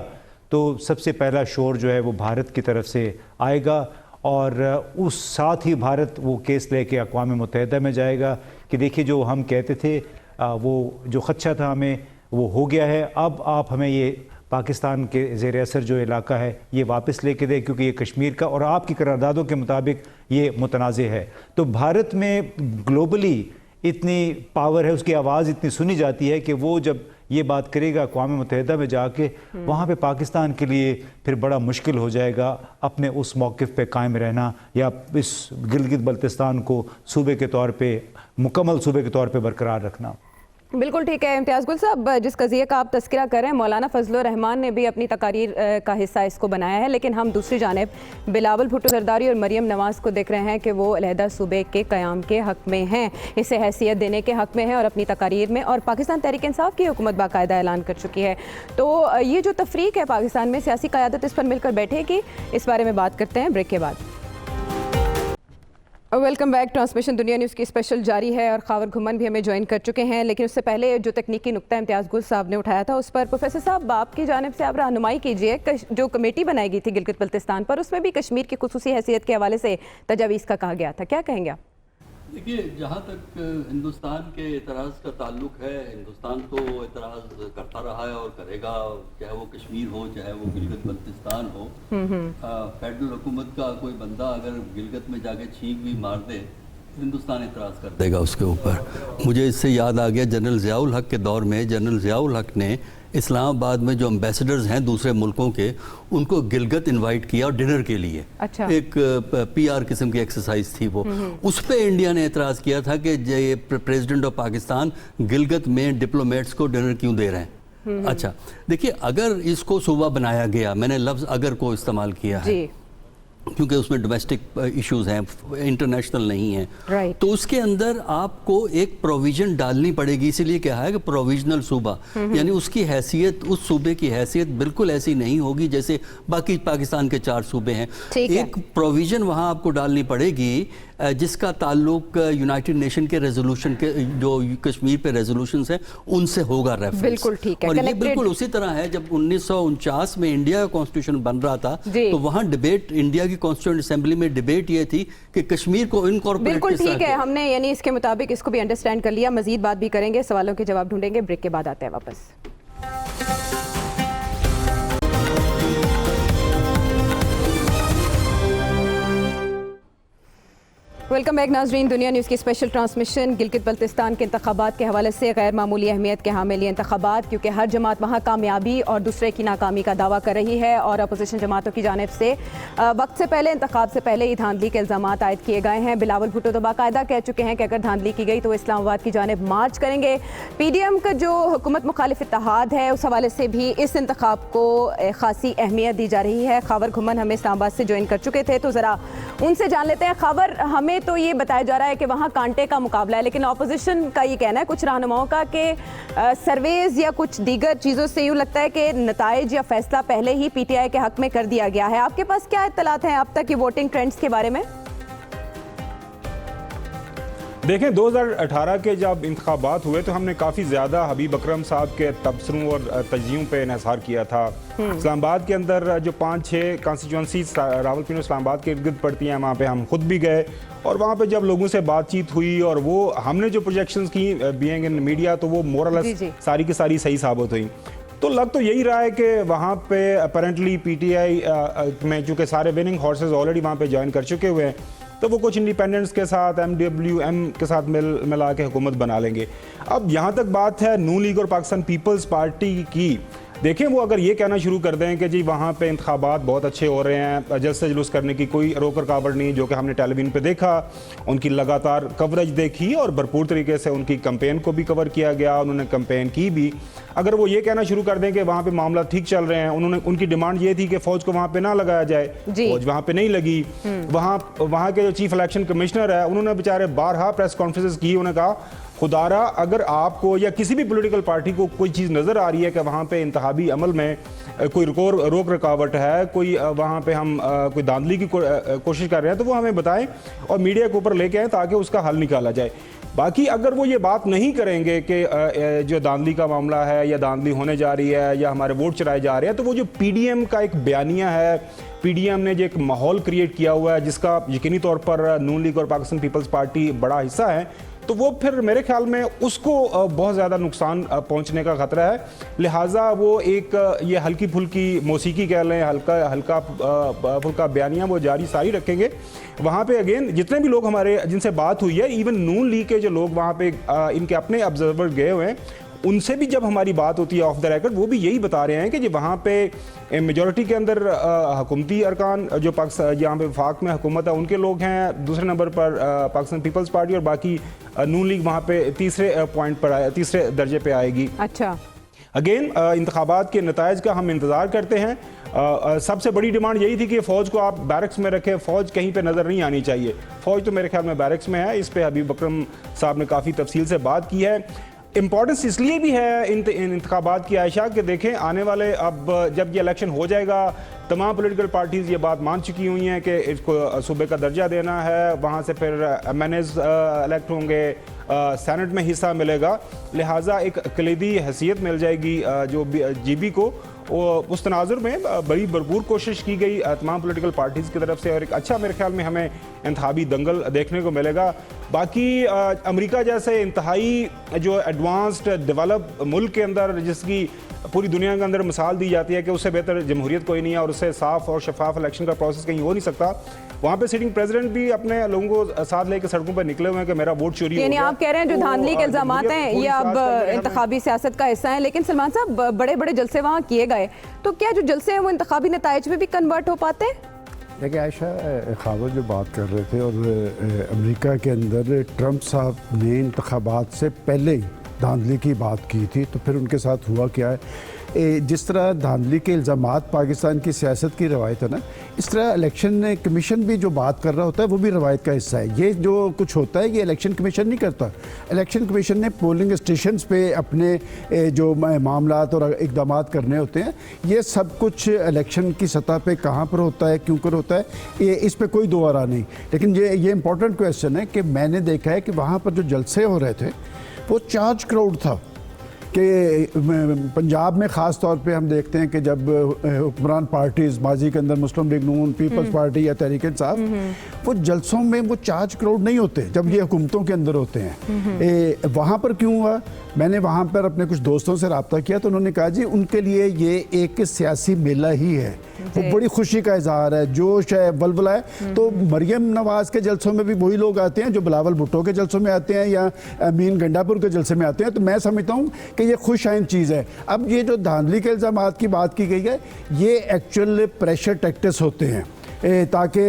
तो सबसे पहला शोर जो है वो भारत की तरफ से आएगा और उस साथ ही भारत वो केस लेके अक़वाम मुत्तहिदा में जाएगा कि देखिए जो हम कहते थे वो जो ख़दशा था हमें वो हो गया है, अब आप हमें ये पाकिस्तान के ज़ेर असर जो इलाका है ये वापस लेके दें क्योंकि ये कश्मीर का और आपकी करारदादों के मुताबिक ये मुतनाज़ है। तो भारत में ग्लोबली इतनी पावर है, उसकी आवाज़ इतनी सुनी जाती है कि वो जब ये बात करेगा अक़वाम मुत्तहिदा में जाके, वहाँ पे पाकिस्तान के लिए फिर बड़ा मुश्किल हो जाएगा अपने उस मौक़िफ़ पे कायम रहना या इस गिलगित बल्तिस्तान को सूबे के तौर पे, मुकम्मल सूबे के तौर पे बरकरार रखना। बिल्कुल ठीक है इम्तियाज़ गुल साहब, जिस कज़िये का आप तज़किरा कर रहे हैं, मौलाना फजलुर रहमान ने भी अपनी तकारीर का हिस्सा इसको बनाया है, लेकिन हम दूसरी जानिब बिलावल भुट्टो ज़रदारी और मरियम नवाज़ को देख रहे हैं कि वो अलहदा सूबे के क़याम के हक़ में हैं, इसे हैसियत देने के हक़ में हैं और अपनी तकारीर में, और पाकिस्तान तहरीक इंसाफ की हुकूमत बाकायदा ऐलान कर चुकी है। तो ये जो तफरीक है पाकिस्तान में, सियासी क़यादत इस पर मिलकर बैठेगी, इस बारे में बात करते हैं ब्रेक के बाद। Welcome back. ट्रांसमिशन दुनिया न्यूज़ की स्पेशल जारी है और खावर घुमन भी हमें ज्वाइन कर चुके हैं, लेकिन उससे पहले जो तकनीकी नुक्ता इम्तियाज़ गुल साहब ने उठाया था उस पर प्रोफेसर साहब आपकी जानिब से आप रहनुमाई कीजिए। जो कमेटी बनाई गई थी गिलगित बल्तिस्तान पर, उसमें भी कश्मीर की खुसूसी हैसियत के हवाले से तजावीज़ का कहा गया था, क्या कहेंगे आप? देखिए, जहाँ तक हिंदुस्तान के एतराज़ का ताल्लुक है, हिंदुस्तान तो एतराज़ करता रहा है और करेगा, चाहे वो कश्मीर हो चाहे वो गिलगित बल्तिस्तान हो। फेडरल हुकूमत का कोई बंदा अगर गिलगित में जाके छींक भी मार दे, हिंदुस्तान एतराज़ कर देगा उसके ऊपर। मुझे इससे याद आ गया, जनरल ज़ियाउल हक के दौर में जनरल ज़ियाउल हक ने इस्लामाबाद में जो एम्बेसडर्स हैं दूसरे मुल्कों के, उनको गिलगित इनवाइट किया और डिनर के लिए। अच्छा। एक PR किस्म की एक्सरसाइज थी वो। उस पर इंडिया ने एतराज़ किया था कि ये प्रेसिडेंट ऑफ पाकिस्तान गिलगित में डिप्लोमेट्स को डिनर क्यों दे रहे हैं। अच्छा, देखिए, अगर इसको सूबा बनाया गया, मैंने लफ्ज़ अगर को इस्तेमाल किया है क्योंकि उसमें डोमेस्टिक इश्यूज हैं, इंटरनेशनल नहीं है, तो उसके अंदर आपको एक प्रोविजन डालनी पड़ेगी। इसीलिए कहा है कि प्रोविजनल सूबा, यानी उसकी हैसियत, उस सूबे की हैसियत बिल्कुल ऐसी नहीं होगी जैसे बाकी पाकिस्तान के 4 सूबे हैं। एक प्रोविजन वहाँ आपको डालनी पड़ेगी जिसका ताल्लुक यूनाइटेड नेशन के रेजोल्यूशन के, जो कश्मीर पे रेजोल्यूशंस हैं, उनसे होगा रेफरेंस। बिल्कुल ठीक है। और ये बिल्कुल उसी तरह है जब 1949 में इंडिया का कॉन्स्टिट्यूशन बन रहा था, तो वहाँ डिबेट, इंडिया की कॉन्स्टिट्यूएंट असेंबली में डिबेट ये थी कि कश्मीर को इनकॉर्पोरेट। बिल्कुल ठीक है, हमने यानी इसके मुताबिक इसको भी अंडरस्टैंड कर लिया। मजीद बात भी करेंगे, सवालों के जवाब ढूंढेंगे, ब्रेक के बाद आते हैं वापस। वेलकम बैक नाजरीन। दुनिया न्यूज़ की स्पेशल ट्रांसमिशन गिलगित बल्तिस्तान के इंतखाबात के हवाले से गैर मामूली अहमियत के हामिल ये इंतखाबात, क्योंकि हर जमात वहाँ कामयाबी और दूसरे की नाकामी का दावा कर रही है और अपोजिशन जमातों की जानिब से वक्त से पहले, इंतखाब से पहले ही धांधली के इल्ज़ाम आयद किए गए हैं। बिलावल भुट्टो तो बाकायदा कह चुके हैं कि अगर धांधली की गई तो इस्लामाबाद की जानिब मार्च करेंगे। PDM का जो हुकूमत मुखालिफ इत्तेहाद है, उस हवाले से भी इस इंतखाब को खासी अहमियत दी जा रही है। खावर घुमन हमें इस्लामाबाद से ज्वाइन कर चुके थे, तो ज़रा उनसे जान लेते हैं। खावर, हमें तो ये बताया जा रहा है कि वहाँ कांटे का मुकाबला है, लेकिन ऑपोजिशन का ये कहना है, कुछ रहनुमाओं का, कि सर्वेज या कुछ दीगर चीज़ों से यूँ लगता है कि नताइज या फैसला पहले ही PTI के हक में कर दिया गया है। आपके पास क्या इत्तलात हैं अब तक की वोटिंग ट्रेंड्स के बारे में? देखें, 2018 के जब इंतखाबात हुए तो हमने काफ़ी ज़्यादा हबीब अकरम साहब के तबसरों और तजियों पे इन्हिसार किया था। इस्लामाबाद के अंदर जो 5-6 कॉन्स्टिट्यूंसी रावलपिंडी इस्लामाबाद के इर्द गिर्द पड़ती हैं, वहाँ पे हम खुद भी गए और वहाँ पे जब लोगों से बातचीत हुई और वो हमने जो प्रोजेक्शंस की बीइंग इन मीडिया, तो वो मोरलेस सारी की सारी सही साबित हुई। तो लग तो यही रहा है कि वहाँ पे अपेरेंटली PTI में चूँकि सारे विनिंग हॉर्सेस ऑलरेडी वहाँ पे ज्वाइन कर चुके हुए हैं, तो वो कुछ इंडिपेंडेंट्स के साथ, MWM के साथ मिला के हुकूमत बना लेंगे। अब यहाँ तक बात है नून लीग और पाकिस्तान पीपल्स पार्टी की। देखें, वो अगर ये कहना शुरू कर दें कि जी वहाँ पे इंतखाबात बहुत अच्छे हो रहे हैं, जल्द से जुलूस करने की कोई रोक रुकावट नहीं, जो कि हमने टेलीविजन पे देखा, उनकी लगातार कवरेज देखी और भरपूर तरीके से उनकी कैंपेन को भी कवर किया गया, उन्होंने कैंपेन की भी। अगर वो ये कहना शुरू कर दें कि वहाँ पे मामला ठीक चल रहे हैं, उनकी डिमांड ये थी कि फ़ौज को वहाँ पे ना लगाया जाए, फ़ौज वहाँ पे नहीं लगी। वहाँ के जो चीफ इलेक्शन कमिश्नर है, उन्होंने बेचारे बारहा प्रेस कॉन्फ्रेंस की, उन्होंने कहा खुदारा अगर आपको या किसी भी पॉलिटिकल पार्टी को कोई चीज़ नज़र आ रही है कि वहाँ पे इंतखाबी अमल में कोई रोक रुकावट है, कोई वहाँ पे हम कोई धांधली की कोशिश कर रहे हैं, तो वो हमें बताएं और मीडिया के ऊपर लेके आएँ ताकि उसका हल निकाला जाए। बाकी अगर वो ये बात नहीं करेंगे कि जो धांधली का मामला है या धांधली होने जा रही है या हमारे वोट चुराए जा रहे हैं, तो वो जो PDM का एक बयानिया है, PDM ने जो एक माहौल क्रिएट किया हुआ है जिसका यकीनी तौर पर नून लीग और पाकिस्तान पीपल्स पार्टी बड़ा हिस्सा है, तो वो फिर मेरे ख्याल में उसको बहुत ज़्यादा नुकसान पहुंचने का ख़तरा है। लिहाजा वो एक ये हल्की फुल्की मौसीकी कह लें, हल्का फुल्का बयानियाँ वो जारी सारी रखेंगे। वहाँ पे अगेन जितने भी लोग हमारे जिनसे बात हुई है, इवन नून लीग के जो लोग वहाँ पे इनके अपने ऑब्जर्वर गए हुए हैं, उनसे भी जब हमारी बात होती है ऑफ द रिकॉर्ड, वो भी यही बता रहे हैं कि जो वहाँ पे मेजॉरिटी के अंदर हुकूमती अरकान जो पाकिस्तान जहाँ पे वफाक में हुकूमत है उनके लोग हैं, दूसरे नंबर पर पाकिस्तान पीपल्स पार्टी, और बाकी नून लीग वहाँ पे तीसरे पॉइंट पर तीसरे दर्जे पे आएगी। अच्छा, अगेन इंतखाबात के नताइज का हम इंतज़ार करते हैं। सबसे बड़ी डिमांड यही थी कि फ़ौज को आप बैरक्स में रखें, फ़ौज कहीं पे नज़र नहीं आनी चाहिए। फ़ौज तो मेरे ख्याल में बैरक्स में है, इस पे हबीब अकरम साहब ने काफ़ी तफसील से बात की है। इम्पॉर्टेंस इसलिए भी है इन इंतखाबात की आयशा कि देखें आने वाले, अब जब ये इलेक्शन हो जाएगा, तमाम पॉलिटिकल पार्टीज़ ये बात मान चुकी हुई हैं कि इसको सूबे का दर्जा देना है, वहाँ से फिर MNAs इलेक्ट होंगे, सेनेट में हिस्सा मिलेगा, लिहाजा एक कलीदी हैसियत मिल जाएगी जो GB को। उस तनाजुर में बड़ी भरपूर कोशिश की गई तमाम पॉलिटिकल पार्टीज़ की तरफ से, और एक अच्छा मेरे ख्याल में हमें इंतखाबी दंगल देखने को मिलेगा। बाकी अमेरिका जैसे इंतहाई जो एडवांस्ड डेवलप मुल्क के अंदर, जिसकी पूरी दुनिया के अंदर मिसाल दी जाती है कि उससे बेहतर जमहूरियत कोई नहीं है और उससे साफ और शफाफ इलेक्शन का प्रोसेस कहीं हो नहीं सकता, वहाँ पे सिटिंग प्रेसिडेंट भी अपने लोगों को साथ लेकर सड़कों पर निकले हुए हैं कि मेरा वोट चोरी हो यानी गया। आप कह रहे हैं जो धांधली के इल्जामात हैं ये अब इंतखाबी सियासत का हिस्सा है। लेकिन सलमान साहब, बड़े बड़े जलसे वहाँ किए गए, तो क्या जो जलसे हैं वो इंतखाबी नताइज में भी कन्वर्ट हो पाते हैं? देखिए आयशा, खावर जो बात कर रहे थे, और अमेरिका के अंदर ट्रंप साहब ने इंतखाबात से पहले ही धांधली की बात की थी, तो फिर उनके साथ हुआ क्या है, जिस तरह धांधली के इल्ज़ामात पाकिस्तान की सियासत की रवायत है ना, इस तरह इलेक्शन कमीशन भी जो बात कर रहा होता है वो भी रवायत का हिस्सा है। ये जो कुछ होता है ये इलेक्शन कमीशन नहीं करता। इलेक्शन कमीशन ने पोलिंग स्टेशंस पे अपने जो मामलात और इक़दामात करने होते हैं, ये सब कुछ इलेक्शन की सतह पे कहाँ पर होता है, क्यों कर होता है, ये इस पर कोई दो आरा नहीं। लेकिन ये इंपॉर्टेंट क्वेश्चन है कि मैंने देखा है कि वहाँ पर जो जलसे हो रहे थे वो चार्ज क्राउड था। कि पंजाब में ख़ास तौर पे हम देखते हैं कि जब हुक्मरान पार्टीज़ माजी के अंदर मुस्लिम लीग नून, पीपल्स पार्टी या तहरीक इंसाफ, वो जलसों में वो चार्ज क्राउड नहीं होते जब ये हुकूमतों के अंदर होते हैं। वहाँ पर क्यों हुआ? मैंने वहाँ पर अपने कुछ दोस्तों से रब्ता किया तो उन्होंने कहा जी उनके लिए ये एक सियासी मेला ही है, वो बड़ी खुशी का इजहार है, जोश है, वलवला है। तो मरियम नवाज़ के जलसों में भी वही लोग आते हैं जो बिलावल भुट्टो के जलसों में आते हैं या अमीन गंडापुर के जलसे में आते हैं। तो मैं समझता हूँ कि ये खुश आइंद चीज़ है। अब ये जो धांधली के इल्ज़ामात की बात की गई है, ये एक्चुअल प्रेशर टैक्टिक्स होते हैं ताकि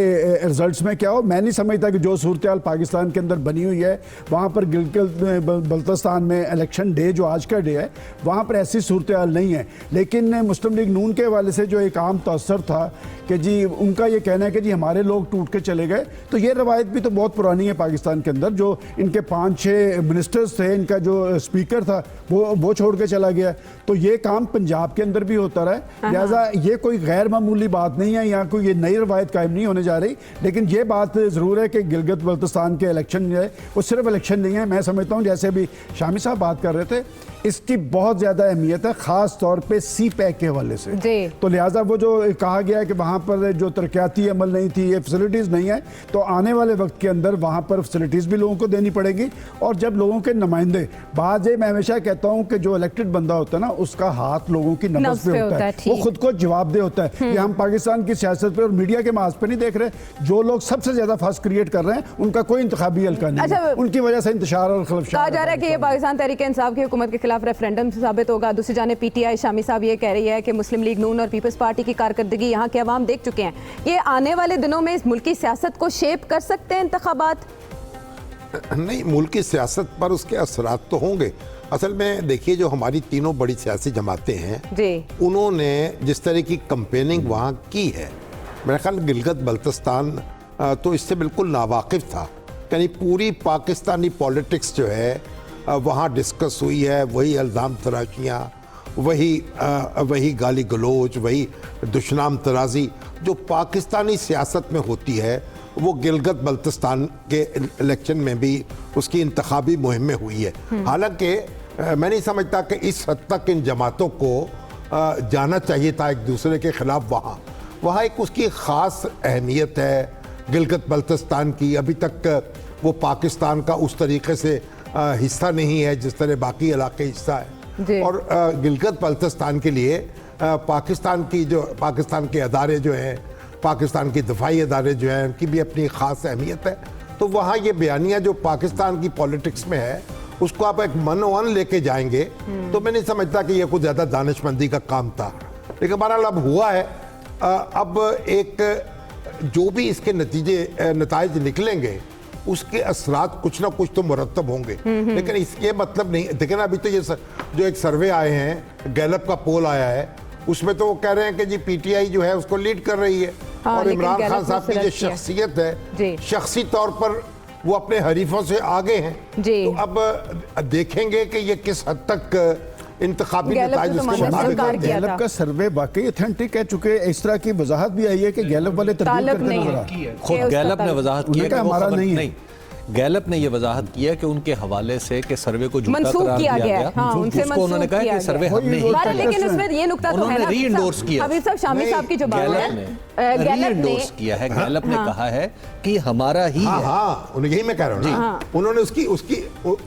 रिजल्ट्स में क्या हो। मैं नहीं समझता कि जो सूरत हाल पाकिस्तान के अंदर बनी हुई है वहाँ पर गिलगित बल्तिस्तान में इलेक्शन डे जो आज का डे है वहाँ पर ऐसी सूरत हाल नहीं है। लेकिन मुस्लिम लीग नून के हवाले से जो एक आम तअस्सुर था कि जी उनका ये कहना है कि जी हमारे लोग टूट के चले गए, तो ये रवायत भी तो बहुत पुरानी है पाकिस्तान के अंदर। जो इनके 5-6 मिनिस्टर्स थे, इनका जो स्पीकर था वो छोड़ के चला गया, तो ये काम पंजाब के अंदर भी होता रहा। लिहाजा ये कोई गैर मामूली बात नहीं है, यहाँ कोई ये नई रवायत कायम नहीं होने जा रही। लेकिन ये बात ज़रूर है कि गिलगित बल्तिस्तान के इलेक्शन जो है वो सिर्फ इलेक्शन नहीं है। मैं समझता हूँ जैसे अभी शामी साहब बात कर रहे थे, इसकी बहुत ज़्यादा अहमियत है, ख़ास तौर पे CPAC के हवाले से। तो लिहाजा वो जो कहा गया है कि वहाँ पर जो तरक्याती अमल नहीं थी, ये फैसिलिटीज़ नहीं है, तो आने वाले वक्त के अंदर वहाँ पर फैसिलिटीज़ भी लोगों को देनी पड़ेगी। और जब लोगों के नुमाइंदे, मैं हमेशा कहता हूँ कि जो इलेक्टेड बंदा होता है ना, उसका हाथ लोगों की नब्ज़ पे होता है, वो खुद को जवाबदेह होता है। ये हम पाकिस्तान की सियासत पे और मीडिया के माज पे नहीं देख रहे। जो लोग सबसे ज़्यादा फस क्रिएट कर रहे हैं उनका कोई इंतखाबी हल्का नहीं है, उनकी वजह से इंतशार और खलफशार कहा जा रहा है कि ये पाकिस्तान तहरीक इंसाफ की हुकूमत के खिलाफ रेफरेंडम साबित होगा। दूसरी जाने PTI शामी साहब ये कह रही है कि मुस्लिम लीग नून और पीपल्स पार्टी की कारकर्दगी यहाँ के अवाम देख चुके हैं। ये आने वाले दिनों में इस मुल्क की सियासत को शेप कर सकते हैं इंतखाबात? नहीं, मुल्क की सियासत पर उसके असरात तो होंगे। असल में देखिए, जो हमारी तीनों बड़ी सियासी जमातें हैं जी, उन्होंने जिस तरह की कंपेनिंग वहाँ की है, मेरा ख्याल गिलगित बल्तिस्तान तो इससे बिल्कुल नावाकिफ था। यानी पूरी पाकिस्तानी पॉलिटिक्स जो है वहाँ डिस्कस हुई है, वही इल्ज़ाम तराशियाँ, वही गाली गलोच, वही दुश्मनाम तराजी जो पाकिस्तानी सियासत में होती है, वो गिलगित बल्तिस्तान के इलेक्शन में भी उसकी इंतखाबी मुहिम में हुई है। हालांकि मैं नहीं समझता कि इस हद तक इन जमातों को जाना चाहिए था एक दूसरे के ख़िलाफ़। वहाँ एक उसकी ख़ास अहमियत है गिलगित बल्तिस्तान की। अभी तक वो पाकिस्तान का उस तरीके से हिस्सा नहीं है जिस तरह बाकी इलाके हिस्सा है। और गिलगित बल्तिस्तान के लिए पाकिस्तान के अदारे जो हैं, पाकिस्तान की दफाई अदारे जो हैं, उनकी भी अपनी ख़ास अहमियत है। तो वहाँ ये बयानियाँ जो पाकिस्तान की पॉलिटिक्स में है उसको आप एक मन लेके जाएंगे तो मैं नहीं समझता कि ये कुछ ज़्यादा दानिशमंदी का काम था। लेकिन बहरहाल अब हुआ है। अब एक जो भी इसके नतीजे निकलेंगे उसके असरात कुछ ना कुछ तो मुरतब होंगे। लेकिन इसके मतलब नहीं, देखिए ना, अभी तो ये जो एक सर्वे आए हैं, गैलप का पोल आया है, उसमें तो वो कह रहे हैं कि जी पीटीआई जो है उसको लीड कर रही है। हाँ, और इमरान खान साहब की जो सिलेक्ट किया। शख्सियत है, जी। शख्सी तौर पर वो अपने हरीफों से आगे हैं। जी। तो अब देखेंगे कि ये किस हद तक इंतखाबी गैलप नताइज तो उसके माना मुताबिक सरकार होंगे। किया था। गैलप का सर्वे वाकई ऑथेंटिक है, चूंकि इस तरह की वजाहत भी आई है कि गैलप वाले तरदीद तालब करते नहीं नजर है। आ रहे हैं। खुद उसका गैलप ने ताल्लुक। वजाहत की है उन्होंने कि कहा वो हमारा खबर नहीं है। नहीं, गैलप ने ये वजाहत किया कि उनके हवाले से कि सर्वे को झूठा मंसूब करार किया दिया गया। गया। हाँ, उनसे उसको उन्होंने मंसूब कहा किया कि सर्वे गया। हमने ही वही बात, किया। लेकिन उसमें ये नुकता तो है उन्होंने ना री-इंडोर्स किया। हबीब साहब, शामी साहब की जो बात गैलप है, ने गैलप ने री-इंडोर्स किया है। गैलप ने कहा है कि हमारा ही हाँ है। हाँ, यही मैं कह रहा हूँ ना। उन्होंने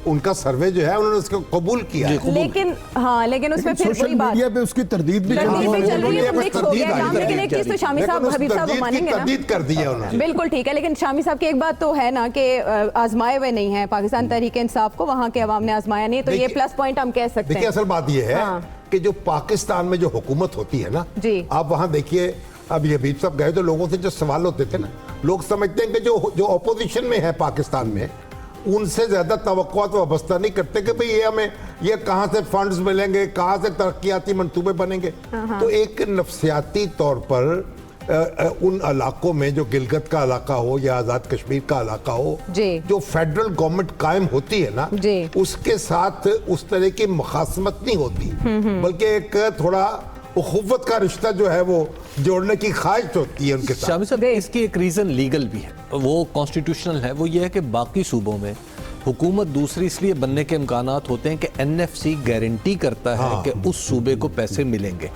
उनका सर्वे जो है उन्होंने उसको कबूल किया है। लेकिन हाँ, लेकिन उसमें लेकिन फिर सोशल वही बात मीडिया पे उसकी तरदीद भी तरदीद भी चल रही है, तो मिक्स हो गया तरदीद काम। आई, लेकिन एक चीज तो शामी साहब, हबीब साहब वो मानेंगे ना, तरदीद कर दी है उन्होंने। बिल्कुल ठीक है। लेकिन शामी साहब की एक बात तो है ना कि आजमाए हुए नहीं है पाकिस्तान तहरीक इंसाफ को, वहाँ के अवाम ने आजमाया नहीं, तो ये देखिए- प्लस पॉइंट हम कह सकते देखिए हैं। असल बात यह है हाँ। कि जो पाकिस्तान में जो हुकूमत होती है ना, जी। आप वहां देखिए, अब ये हबीब साहब गए तो लोगों से जो सवाल होते थे ना, लोग समझते हैं कि जो अपोजिशन में है पाकिस्तान में, उनसे ज्यादा तवक्कुआत वाबस्ता नहीं करते कि भाई ये कहाँ से फंड्स मिलेंगे, कहाँ से तरक्याती मंसूबे बनेंगे। तो एक नफसियाती तौर पर उन इलाकों में, जो गिलगित का इलाका हो या आज़ाद कश्मीर का इलाका हो, जी। जो फेडरल गवर्नमेंट कायम होती है ना, जी। उसके साथ उस तरह की मुखासमत नहीं होती, बल्कि एक थोड़ा उखुवत का रिश्ता जो है वो जोड़ने की ख्वाहिश होती है उनके साथ। शामी साहब, देख। इसकी एक रीज़न लीगल भी है, वो कॉन्स्टिट्यूशनल है। वो ये है कि बाकी सूबों में हुकूमत दूसरी इसलिए बनने के इम्कानात होते हैं कि एनएफसी गारंटी करता है कि उस सूबे को पैसे मिलेंगे।